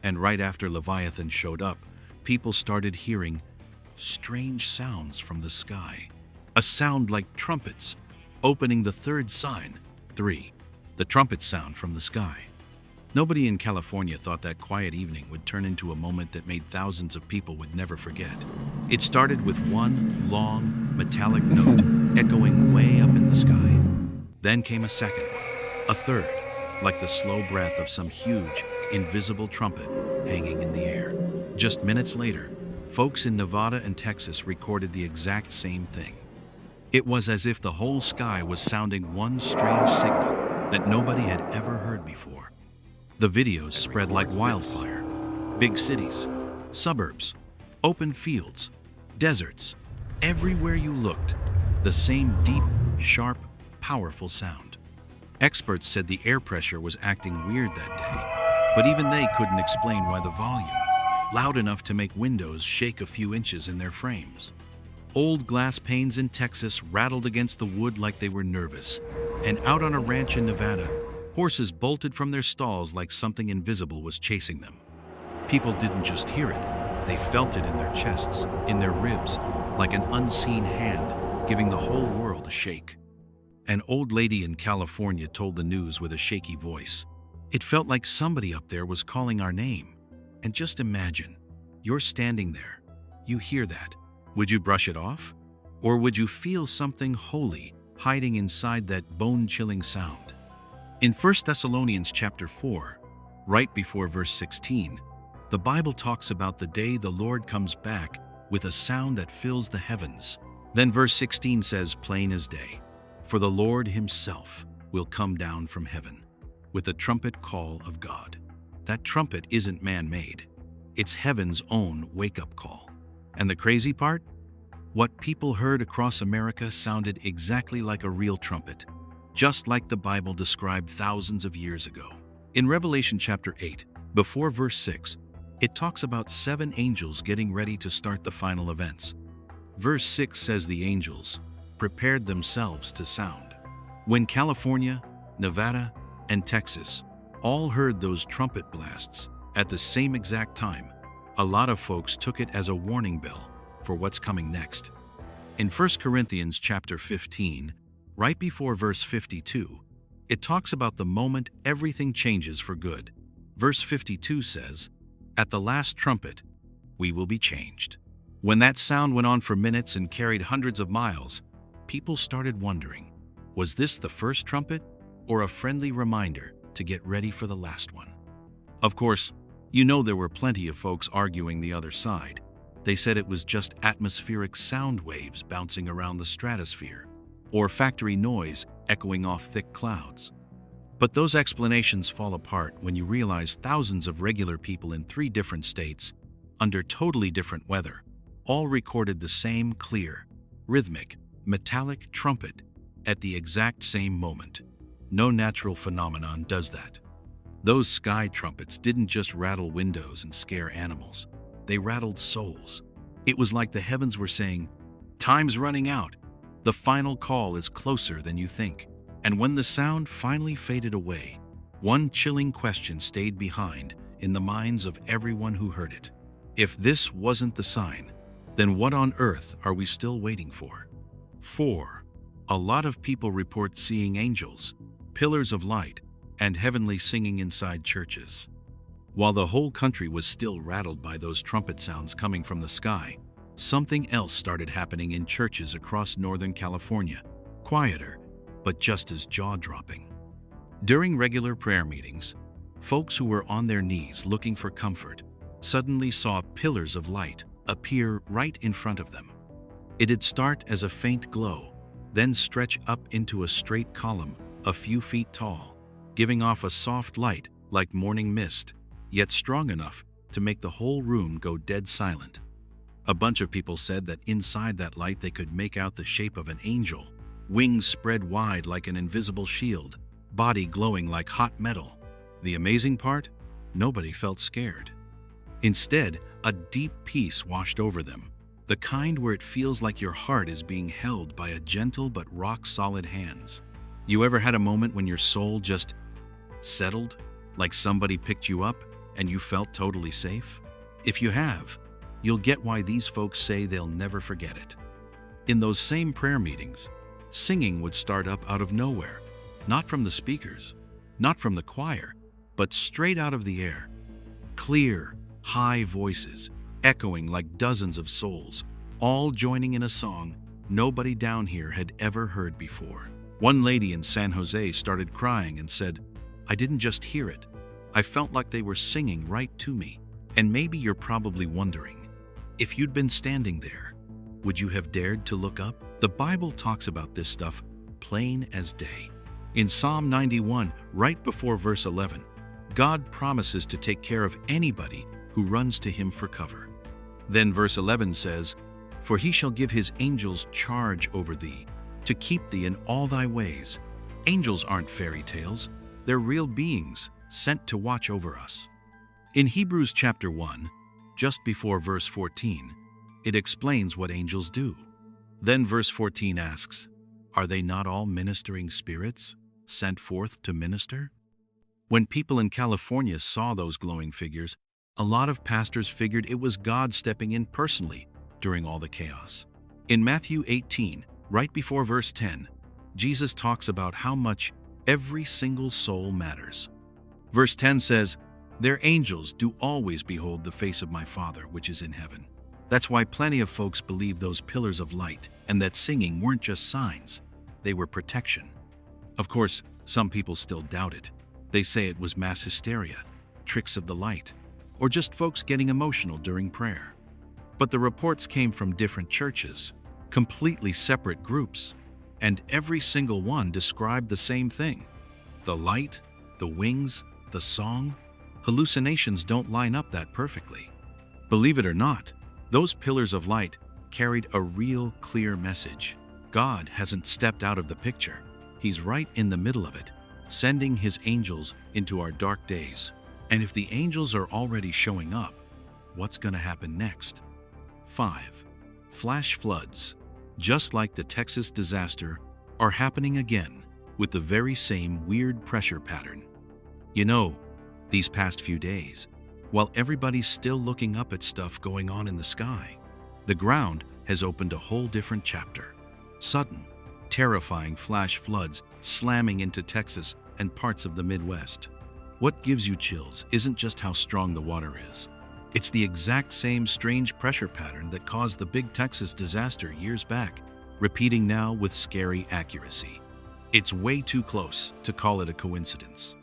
Speaker 6: And right after Leviathan showed up, people started hearing strange sounds from the sky. A sound like trumpets, opening the third sign, 3, the trumpet sound from the sky. Nobody in California thought that quiet evening would turn into a moment that made thousands of people would never forget. It started with one long, metallic note echoing way up in the sky. Then came a second one, a third, like the slow breath of some huge, invisible trumpet hanging in the air. Just minutes later, folks in Nevada and Texas recorded the exact same thing. It was as if the whole sky was sounding one strange signal that nobody had ever heard before. The videos spread like wildfire. Big cities, suburbs, open fields, deserts. Everywhere you looked, the same deep, sharp, powerful sound. Experts said the air pressure was acting weird that day, but even they couldn't explain why the volume, loud enough to make windows shake a few inches in their frames. Old glass panes in Texas rattled against the wood like they were nervous, and out on a ranch in Nevada, horses bolted from their stalls like something invisible was chasing them. People didn't just hear it, they felt it in their chests, in their ribs, like an unseen hand giving the whole world a shake. An old lady in California told the news with a shaky voice. It felt like somebody up there was calling our name. And just imagine, you're standing there, you hear that. Would you brush it off? Or would you feel something holy hiding inside that bone-chilling sound? In 1 Thessalonians chapter 4, right before verse 16, the Bible talks about the day the Lord comes back with a sound that fills the heavens. Then verse 16 says, plain as day, "For the Lord himself will come down from heaven with the trumpet call of God." That trumpet isn't man-made. It's heaven's own wake-up call. And the crazy part? What people heard across America sounded exactly like a real trumpet, just like the Bible described thousands of years ago. In Revelation chapter 8, before verse 6, it talks about 7 angels getting ready to start the final events. Verse 6 says the angels prepared themselves to sound. When California, Nevada, and Texas all heard those trumpet blasts at the same exact time, a lot of folks took it as a warning bell for what's coming next. In 1 Corinthians chapter 15, right before verse 52, it talks about the moment everything changes for good. Verse 52 says, "At the last trumpet, we will be changed." When that sound went on for minutes and carried hundreds of miles, people started wondering, was this the first trumpet or a friendly reminder to get ready for the last one? Of course, you know there were plenty of folks arguing the other side. They said it was just atmospheric sound waves bouncing around the stratosphere, or factory noise echoing off thick clouds. But those explanations fall apart when you realize thousands of regular people in 3 different states, under totally different weather, all recorded the same clear, rhythmic, metallic trumpet at the exact same moment. No natural phenomenon does that. Those sky trumpets didn't just rattle windows and scare animals. They rattled souls. It was like the heavens were saying, "Time's running out. The final call is closer than you think." And when the sound finally faded away, one chilling question stayed behind in the minds of everyone who heard it. If this wasn't the sign, then what on earth are we still waiting for? 4. A lot of people report seeing angels, pillars of light, and heavenly singing inside churches. While the whole country was still rattled by those trumpet sounds coming from the sky, something else started happening in churches across Northern California, quieter, but just as jaw-dropping. During regular prayer meetings, folks who were on their knees looking for comfort suddenly saw pillars of light appear right in front of them. It'd start as a faint glow, then stretch up into a straight column a few feet tall, giving off a soft light like morning mist, yet strong enough to make the whole room go dead silent. A bunch of people said that inside that light they could make out the shape of an angel, wings spread wide like an invisible shield, body glowing like hot metal. The amazing part? Nobody felt scared. Instead, a deep peace washed over them, the kind where it feels like your heart is being held by a gentle but rock-solid hands. You ever had a moment when your soul just settled, like somebody picked you up and you felt totally safe? If you have, you'll get why these folks say they'll never forget it. In those same prayer meetings, singing would start up out of nowhere, not from the speakers, not from the choir, but straight out of the air. Clear, high voices, echoing like dozens of souls, all joining in a song nobody down here had ever heard before. One lady in San Jose started crying and said, "I didn't just hear it. I felt like they were singing right to me." And maybe you're probably wondering, if you'd been standing there, would you have dared to look up? The Bible talks about this stuff plain as day. In Psalm 91, right before verse 11, God promises to take care of anybody who runs to him for cover. Then verse 11 says, "For he shall give his angels charge over thee, to keep thee in all thy ways." Angels aren't fairy tales. They're real beings sent to watch over us. In Hebrews chapter 1, just before verse 14, it explains what angels do. Then verse 14 asks, "Are they not all ministering spirits sent forth to minister?" When people in California saw those glowing figures, a lot of pastors figured it was God stepping in personally during all the chaos. In Matthew 18, right before verse 10, Jesus talks about how much every single soul matters. Verse 10 says, "Their angels do always behold the face of my Father which is in heaven." That's why plenty of folks believe those pillars of light and that singing weren't just signs, they were protection. Of course, some people still doubt it. They say it was mass hysteria, tricks of the light, or just folks getting emotional during prayer. But the reports came from different churches, completely separate groups, and every single one described the same thing. The light, the wings, the song. Hallucinations don't line up that perfectly. Believe it or not, those pillars of light carried a real clear message. God hasn't stepped out of the picture. He's right in the middle of it, sending his angels into our dark days. And if the angels are already showing up, what's going to happen next? 5. Flash floods, just like the Texas disaster, are happening again with the very same weird pressure pattern. You know, these past few days, while everybody's still looking up at stuff going on in the sky, the ground has opened a whole different chapter. Sudden, terrifying flash floods slamming into Texas and parts of the Midwest. What gives you chills isn't just how strong the water is. It's the exact same strange pressure pattern that caused the big Texas disaster years back, repeating now with scary accuracy. It's way too close to call it a coincidence.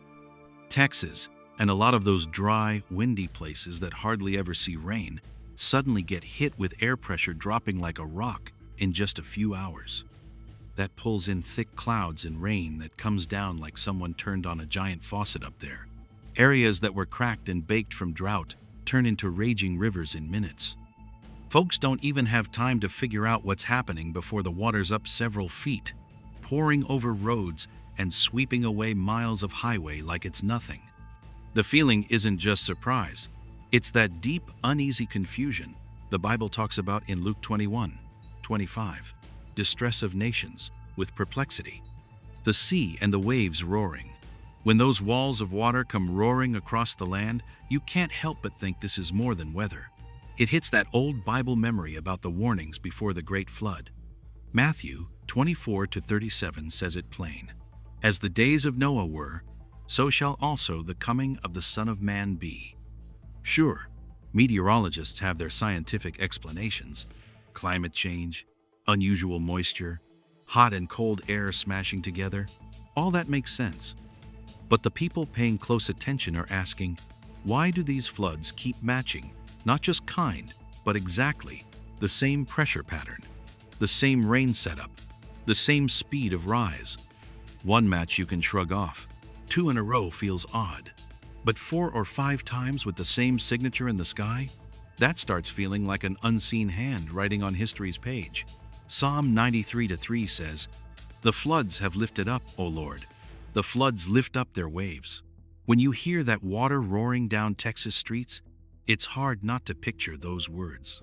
Speaker 6: Texas, and a lot of those dry, windy places that hardly ever see rain, suddenly get hit with air pressure dropping like a rock in just a few hours. That pulls in thick clouds and rain that comes down like someone turned on a giant faucet up there. Areas that were cracked and baked from drought turn into raging rivers in minutes. Folks don't even have time to figure out what's happening before the water's up several feet, pouring over roads and sweeping away miles of highway like it's nothing. The feeling isn't just surprise. It's that deep, uneasy confusion the Bible talks about in Luke 21:25, distress of nations with perplexity. The sea and the waves roaring. When those walls of water come roaring across the land, you can't help but think this is more than weather. It hits that old Bible memory about the warnings before the great flood. Matthew 24:37 says it plain. As the days of Noah were, so shall also the coming of the Son of Man be. Sure, meteorologists have their scientific explanations. Climate change, unusual moisture, hot and cold air smashing together, all that makes sense. But the people paying close attention are asking, why do these floods keep matching, not just kind, but exactly, the same pressure pattern, the same rain setup, the same speed of rise? One match you can shrug off, 2 in a row feels odd. But 4 or 5 times with the same signature in the sky? That starts feeling like an unseen hand writing on history's page. Psalm 93:3 says, "The floods have lifted up, O Lord. The floods lift up their waves." When you hear that water roaring down Texas streets, it's hard not to picture those words.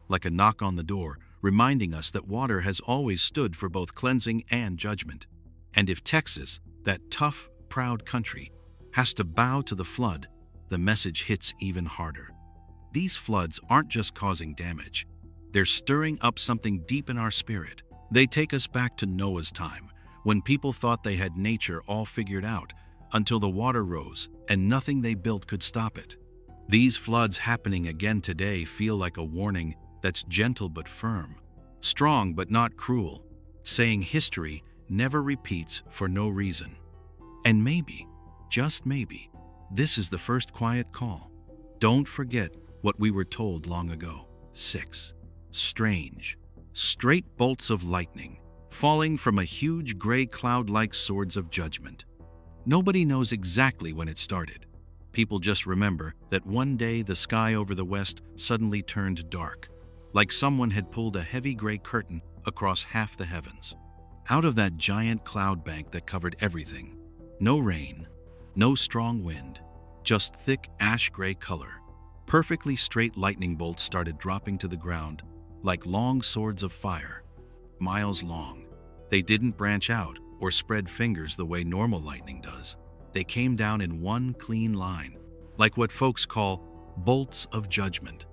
Speaker 6: Like a knock on the door, reminding us that water has always stood for both cleansing and judgment. And if Texas, that tough, proud country, has to bow to the flood, the message hits even harder. These floods aren't just causing damage. They're stirring up something deep in our spirit. They take us back to Noah's time, when people thought they had nature all figured out, until the water rose and nothing they built could stop it. These floods happening again today feel like a warning that's gentle but firm, strong but not cruel, saying history never repeats for no reason. And maybe, just maybe, this is the first quiet call. Don't forget what we were told long ago. 6. Strange. Straight bolts of lightning, falling from a huge gray cloud like swords of judgment. Nobody knows exactly when it started. People just remember that one day the sky over the west suddenly turned dark, like someone had pulled a heavy gray curtain across half the heavens. Out of that giant cloud bank that covered everything, no rain, no strong wind, just thick ash-gray color. Perfectly straight lightning bolts started dropping to the ground like long swords of fire, miles long. They didn't branch out or spread fingers the way normal lightning does. They came down in one clean line, like what folks call bolts of judgment.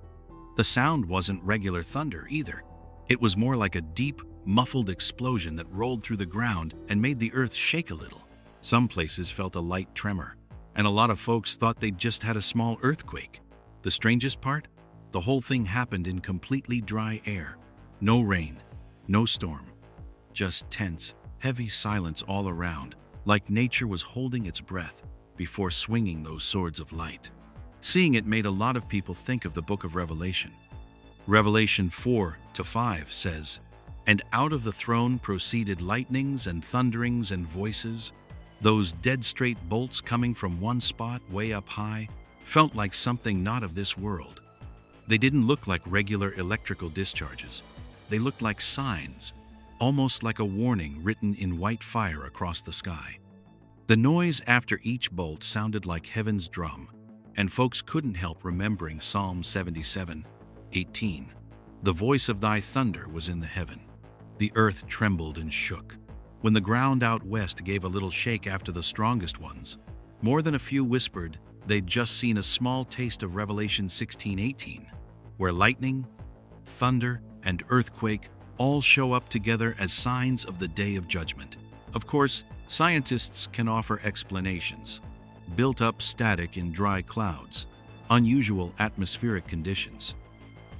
Speaker 6: The sound wasn't regular thunder either. It was more like a deep, muffled explosion that rolled through the ground and made the earth shake a little. Some places felt a light tremor, and a lot of folks thought they'd just had a small earthquake. The strangest part? The whole thing happened in completely dry air. No rain, no storm. Just tense, heavy silence all around, like nature was holding its breath before swinging those swords of light. Seeing it made a lot of people think of the book of Revelation. Revelation 4:5 says, "And out of the throne proceeded lightnings and thunderings and voices. Those dead straight bolts coming from one spot way up high felt like something not of this world. They didn't look like regular electrical discharges. They looked like signs, almost like a warning written in white fire across the sky. The noise after each bolt sounded like heaven's drum, and folks couldn't help remembering Psalm 77:18. The voice of thy thunder was in the heaven. The earth trembled and shook. When the ground out west gave a little shake after the strongest ones, more than a few whispered they'd just seen a small taste of Revelation 16:18, where lightning, thunder, and earthquake all show up together as signs of the day of judgment. Of course, scientists can offer explanations. Built up static in dry clouds, unusual atmospheric conditions,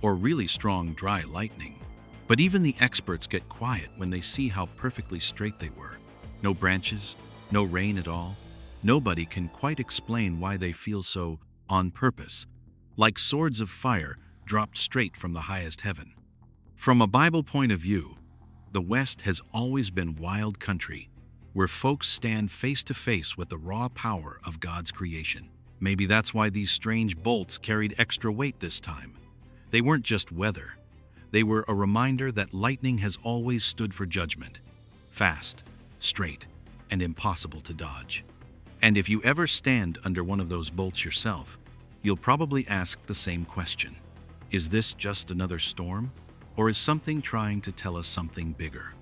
Speaker 6: or really strong dry lightning. But even the experts get quiet when they see how perfectly straight they were. No branches, no rain at all. Nobody can quite explain why they feel so on purpose, like swords of fire dropped straight from the highest heaven. From a Bible point of view, the West has always been wild country, where folks stand face to face with the raw power of God's creation. Maybe that's why these strange bolts carried extra weight this time. They weren't just weather. They were a reminder that lightning has always stood for judgment, fast, straight, and impossible to dodge. And if you ever stand under one of those bolts yourself, you'll probably ask the same question. Is this just another storm? Or is something trying to tell us something bigger?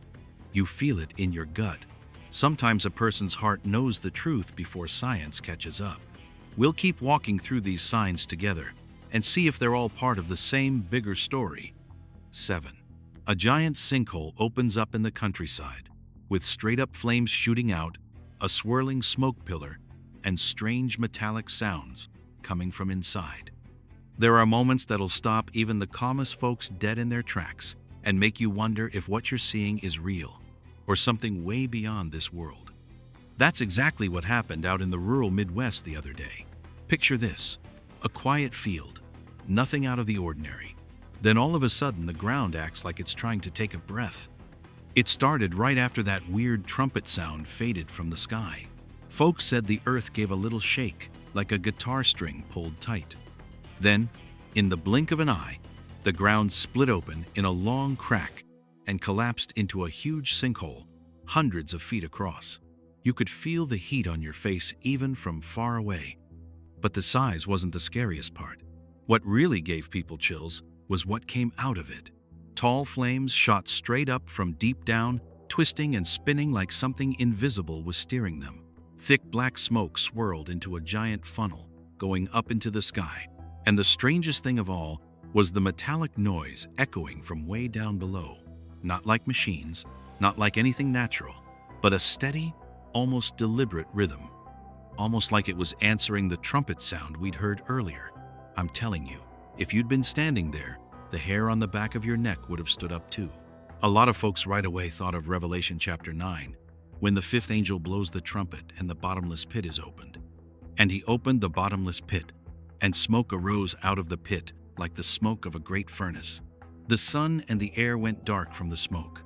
Speaker 6: You feel it in your gut. Sometimes a person's heart knows the truth before science catches up. We'll keep walking through these signs together and see if they're all part of the same bigger story. 7. A giant sinkhole opens up in the countryside, with straight-up flames shooting out, a swirling smoke pillar, and strange metallic sounds coming from inside. There are moments that'll stop even the calmest folks dead in their tracks and make you wonder if what you're seeing is real or something way beyond this world. That's exactly what happened out in the rural Midwest the other day. Picture this: a quiet field, nothing out of the ordinary. Then all of a sudden the ground acts like it's trying to take a breath. It started right after that weird trumpet sound faded from the sky. Folks said the earth gave a little shake, like a guitar string pulled tight. Then, in the blink of an eye, the ground split open in a long crack and collapsed into a huge sinkhole, hundreds of feet across. You could feel the heat on your face even from far away. But the size wasn't the scariest part. What really gave people chills was what came out of it. Tall flames shot straight up from deep down, twisting and spinning like something invisible was steering them. Thick black smoke swirled into a giant funnel, going up into the sky. And the strangest thing of all was the metallic noise echoing from way down below. Not like machines, not like anything natural, but a steady, almost deliberate rhythm. Almost like it was answering the trumpet sound we'd heard earlier. I'm telling you, if you'd been standing there, the hair on the back of your neck would have stood up too. A lot of folks right away thought of Revelation chapter 9, when the fifth angel blows the trumpet and the bottomless pit is opened. And he opened the bottomless pit, and smoke arose out of the pit like the smoke of a great furnace. The sun and the air went dark from the smoke.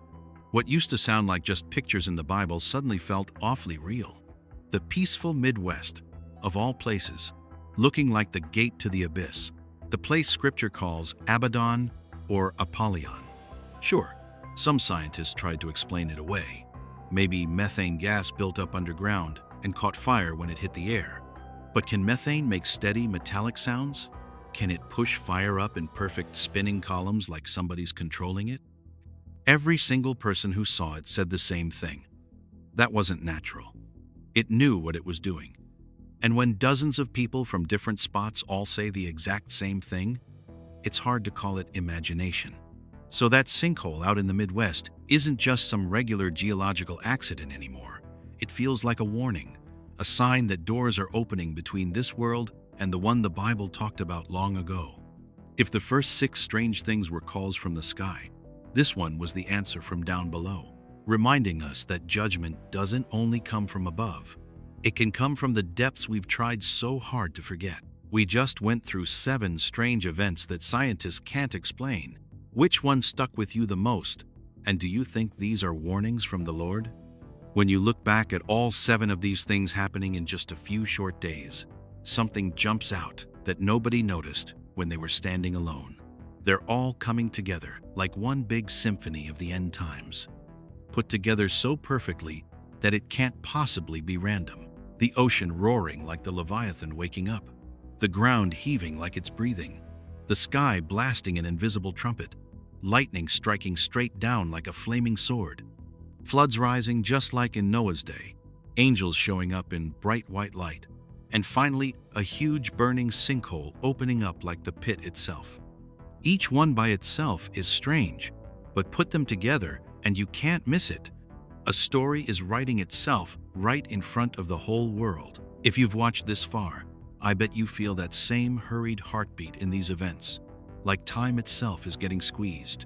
Speaker 6: What used to sound like just pictures in the Bible suddenly felt awfully real. The peaceful Midwest, of all places, looking like the gate to the abyss, the place Scripture calls Abaddon or Apollyon. Sure, some scientists tried to explain it away. Maybe methane gas built up underground and caught fire when it hit the air. But can methane make steady metallic sounds? Can it push fire up in perfect spinning columns like somebody's controlling it? Every single person who saw it said the same thing. That wasn't natural. It knew what it was doing. And when dozens of people from different spots all say the exact same thing, it's hard to call it imagination. So that sinkhole out in the Midwest isn't just some regular geological accident anymore. It feels like a warning, a sign that doors are opening between this world and the one the Bible talked about long ago. If the first 6 strange things were calls from the sky, this one was the answer from down below, reminding us that judgment doesn't only come from above. It can come from the depths we've tried so hard to forget. We just went through 7 strange events that scientists can't explain. Which one stuck with you the most? And do you think these are warnings from the Lord? When you look back at all 7 of these things happening in just a few short days, something jumps out that nobody noticed when they were standing alone. They're all coming together like one big symphony of the end times, put together so perfectly that it can't possibly be random. The ocean roaring like the Leviathan waking up, the ground heaving like it's breathing, the sky blasting an invisible trumpet, lightning striking straight down like a flaming sword, floods rising just like in Noah's day, angels showing up in bright white light, and finally a huge burning sinkhole opening up like the pit itself. Each one by itself is strange, but put them together and you can't miss it. A story is writing itself right in front of the whole world. If you've watched this far, I bet you feel that same hurried heartbeat in these events, like time itself is getting squeezed.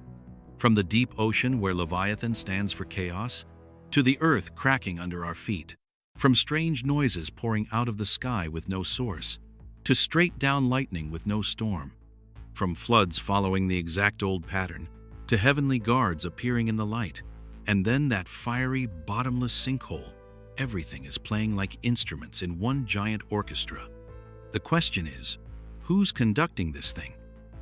Speaker 6: From the deep ocean where Leviathan stands for chaos, to the earth cracking under our feet, from strange noises pouring out of the sky with no source, to straight-down lightning with no storm, from floods following the exact old pattern, to heavenly guards appearing in the light, and then that fiery, bottomless sinkhole. Everything is playing like instruments in one giant orchestra. The question is, who's conducting this thing?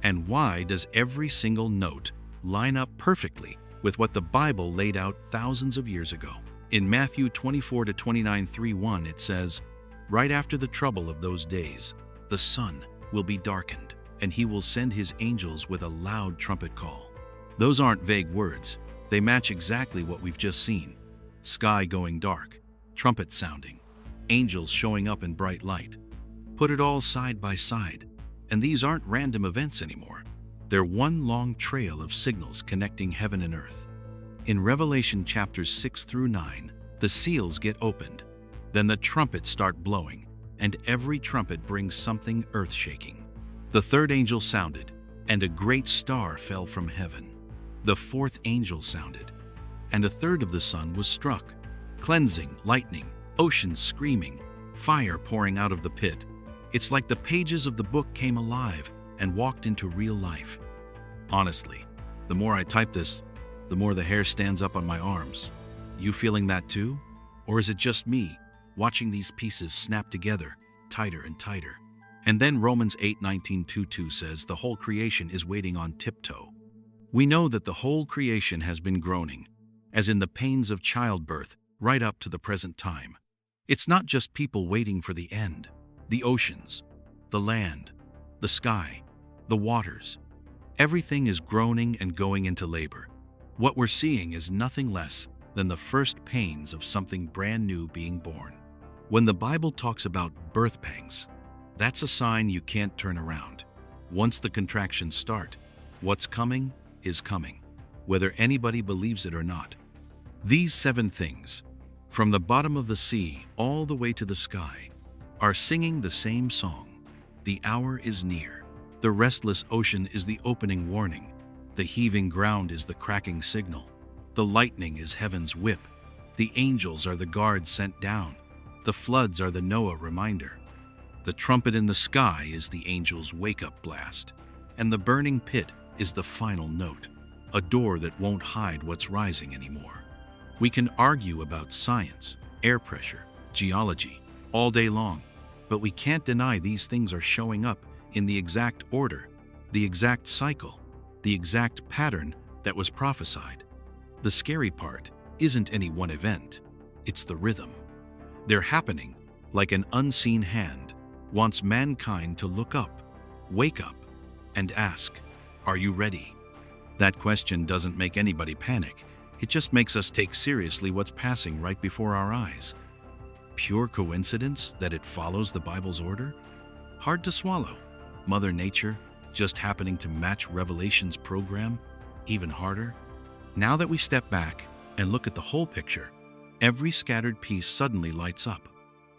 Speaker 6: And why does every single note line up perfectly with what the Bible laid out thousands of years ago? In Matthew 24-29:3-1, it says, "Right after the trouble of those days, the sun will be darkened, and he will send his angels with a loud trumpet call." Those aren't vague words. They match exactly what we've just seen. Sky going dark, trumpet sounding, angels showing up in bright light. Put it all side by side, and these aren't random events anymore. They're one long trail of signals connecting heaven and earth. In Revelation chapters 6-9, the seals get opened. Then the trumpets start blowing, and every trumpet brings something earth-shaking. The third angel sounded, and a great star fell from heaven. The fourth angel sounded, and a third of the sun was struck. Cleansing, lightning, oceans screaming, fire pouring out of the pit. It's like the pages of the book came alive and walked into real life. Honestly, the more I type this, the more the hair stands up on my arms. You feeling that too? Or is it just me, watching these pieces snap together, tighter and tighter? And then Romans 8:19-22 says the whole creation is waiting on tiptoe. We know that the whole creation has been groaning, as in the pains of childbirth, right up to the present time. It's not just people waiting for the end. The oceans, the land, the sky, the waters, everything is groaning and going into labor. What we're seeing is nothing less than the first pains of something brand new being born. When the Bible talks about birth pangs, that's a sign you can't turn around. Once the contractions start, what's coming is coming, whether anybody believes it or not. These 7 things, from the bottom of the sea all the way to the sky, are singing the same song. The hour is near. The restless ocean is the opening warning. The heaving ground is the cracking signal. The lightning is heaven's whip. The angels are the guards sent down. The floods are the Noah reminder. The trumpet in the sky is the angel's wake-up blast. And the burning pit is the final note, a door that won't hide what's rising anymore. We can argue about science, air pressure, geology, all day long, but we can't deny these things are showing up in the exact order, the exact cycle, the exact pattern that was prophesied. The scary part isn't any one event, it's the rhythm. They're happening like an unseen hand wants mankind to look up, wake up, and ask, "Are you ready?" That question doesn't make anybody panic. It just makes us take seriously what's passing right before our eyes. Pure coincidence that it follows the Bible's order? Hard to swallow. Mother Nature just happening to match Revelation's program? Even harder. Now that we step back and look at the whole picture, every scattered piece suddenly lights up.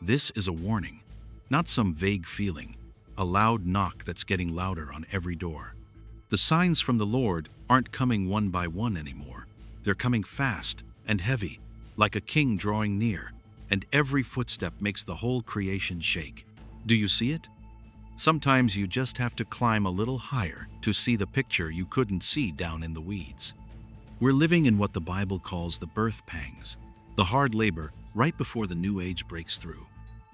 Speaker 6: This is a warning, not some vague feeling, a loud knock that's getting louder on every door. The signs from the Lord aren't coming one by one anymore. They're coming fast and heavy, like a king drawing near, and every footstep makes the whole creation shake. Do you see it? Sometimes you just have to climb a little higher to see the picture you couldn't see down in the weeds. We're living in what the Bible calls the birth pangs, the hard labor right before the new age breaks through.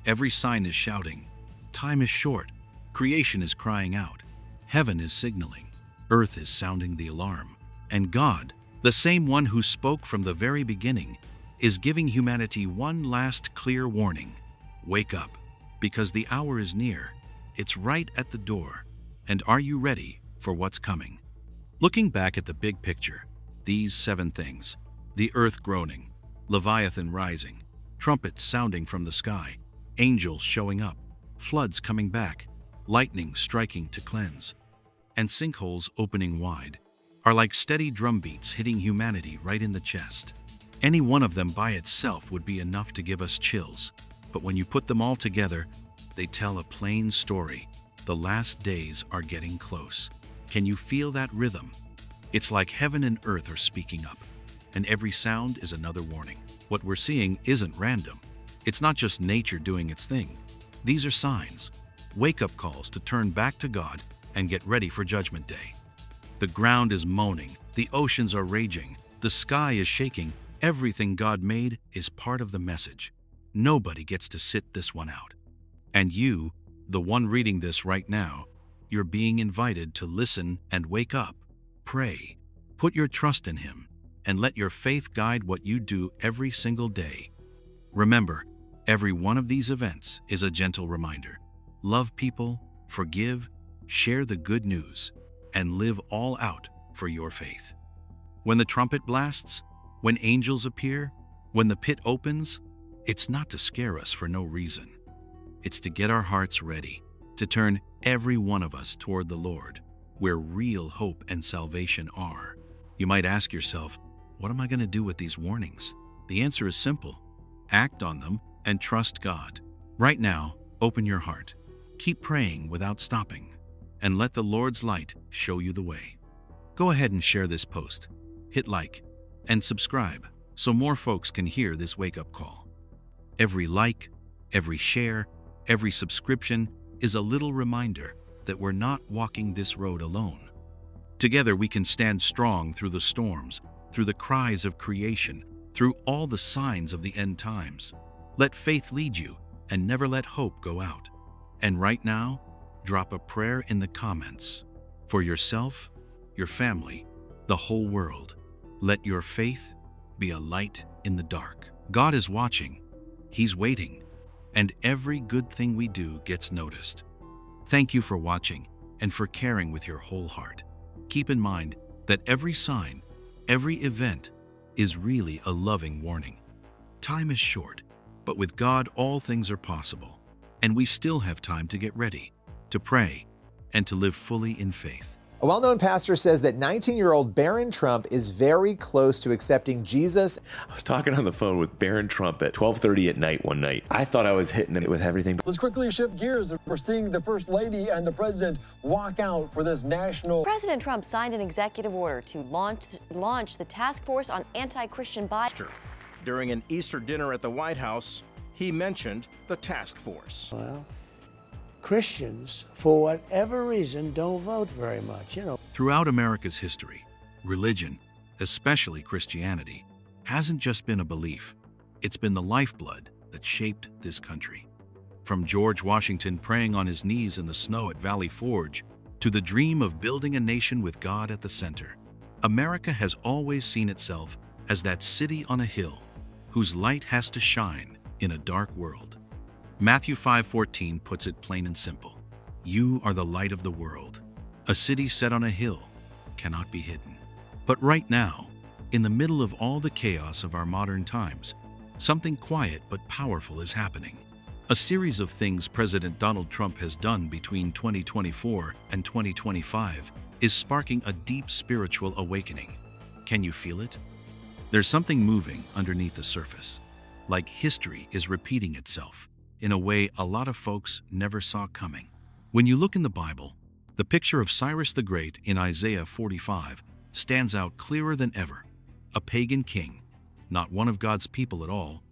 Speaker 6: Every sign is shouting, time is short, creation is crying out, heaven is signaling, earth is sounding the alarm, and God, the same one who spoke from the very beginning, is giving humanity one last clear warning. Wake up, because the hour is near. It's right at the door. And are you ready for what's coming? Looking back at the big picture, these 7 things, the earth groaning, Leviathan rising, trumpets sounding from the sky, angels showing up, floods coming back, lightning striking to cleanse, and sinkholes opening wide, are like steady drum beats hitting humanity right in the chest. Any one of them by itself would be enough to give us chills, but when you put them all together, They tell a plain story. The last days are getting close. Can you feel that rhythm? It's like heaven and earth are speaking up, and every sound is another warning. What we're seeing isn't random. It's not just nature doing its thing. These are signs, wake-up calls to turn back to God and get ready for Judgment Day. The ground is moaning, the oceans are raging, the sky is shaking. Everything God made is part of the message. Nobody gets to sit this one out. And you, the one reading this right now, you're being invited to listen and wake up. Pray, put your trust in Him, and let your faith guide what you do every single day. Remember, every one of these events is a gentle reminder. Love people, forgive, share the good news, and live all out for your faith. When the trumpet blasts, when angels appear, when the pit opens, it's not to scare us for no reason. It's to get our hearts ready, to turn every one of us toward the Lord, where real hope and salvation are. You might ask yourself, what am I going to do with these warnings? The answer is simple. Act on them and trust God. Right now, open your heart. Keep praying without stopping, and let the Lord's light show you the way. Go ahead and share this post. Hit like and subscribe so more folks can hear this wake-up call. Every like, every share, every subscription is a little reminder that we're not walking this road alone. Together we can stand strong through the storms, through the cries of creation, through all the signs of the end times. Let faith lead you and never let hope go out. And right now, drop a prayer in the comments for yourself, your family, the whole world. Let your faith be a light in the dark. God is watching. He's waiting. And every good thing we do gets noticed. Thank you for watching and for caring with your whole heart. Keep in mind that every sign, every event is really a loving warning. Time is short, but with God all things are possible, and we still have time to get ready, to pray, and to live fully in faith.
Speaker 9: A well-known pastor says that 19-year-old Barron Trump is very close to accepting Jesus.
Speaker 10: I was talking on the phone with Barron Trump at 12:30 at night one night. I thought I was hitting it with everything.
Speaker 11: Let's quickly shift gears. We're seeing the First Lady and the President walk out for this national...
Speaker 12: President Trump signed an executive order to launch the task force on anti-Christian bias.
Speaker 13: During an Easter dinner at the White House, he mentioned the task force.
Speaker 5: Well, Christians, for whatever reason, don't vote very much,
Speaker 6: Throughout America's history, religion, especially Christianity, hasn't just been a belief. It's been the lifeblood that shaped this country. From George Washington praying on his knees in the snow at Valley Forge to the dream of building a nation with God at the center, America has always seen itself as that city on a hill whose light has to shine in a dark world. Matthew 5:14 puts it plain and simple. You are the light of the world. A city set on a hill cannot be hidden. But right now, in the middle of all the chaos of our modern times, something quiet but powerful is happening. A series of things President Donald Trump has done between 2024 and 2025 is sparking a deep spiritual awakening. Can you feel it? There's something moving underneath the surface, like history is repeating itself in a way a lot of folks never saw coming. When you look in the Bible, the picture of Cyrus the Great in Isaiah 45 stands out clearer than ever. A pagan king, not one of God's people at all,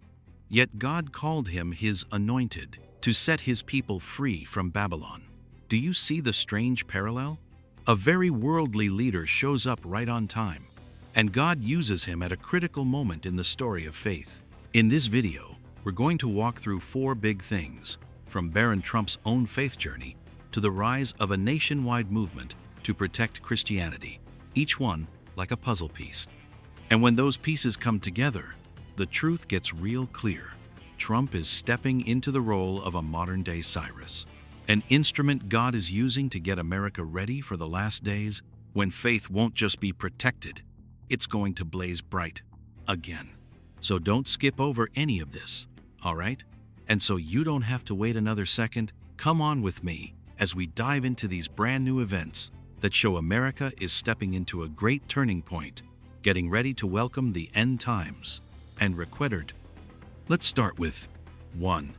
Speaker 6: yet God called him his anointed to set his people free from Babylon. Do you see the strange parallel? A very worldly leader shows up right on time, and God uses him at a critical moment in the story of faith. In this video, we're going to walk through 4 big things, from Barron Trump's own faith journey to the rise of a nationwide movement to protect Christianity, each one like a puzzle piece. And when those pieces come together, the truth gets real clear. Trump is stepping into the role of a modern-day Cyrus, an instrument God is using to get America ready for the last days when faith won't just be protected, it's going to blaze bright again. So don't skip over any of this. All right? And so you don't have to wait another second, come on with me as we dive into these brand new events that show America is stepping into a great turning point, getting ready to welcome the end times and required. Let's start with 1.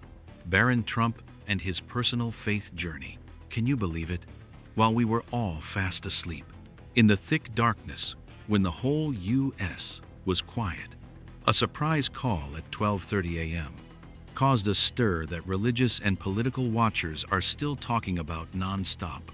Speaker 6: Barron Trump and his personal faith journey. Can you believe it? While we were all fast asleep, in the thick darkness, when the whole U.S. was quiet, a surprise call at 12:30 a.m. caused a stir that religious and political watchers are still talking about non-stop.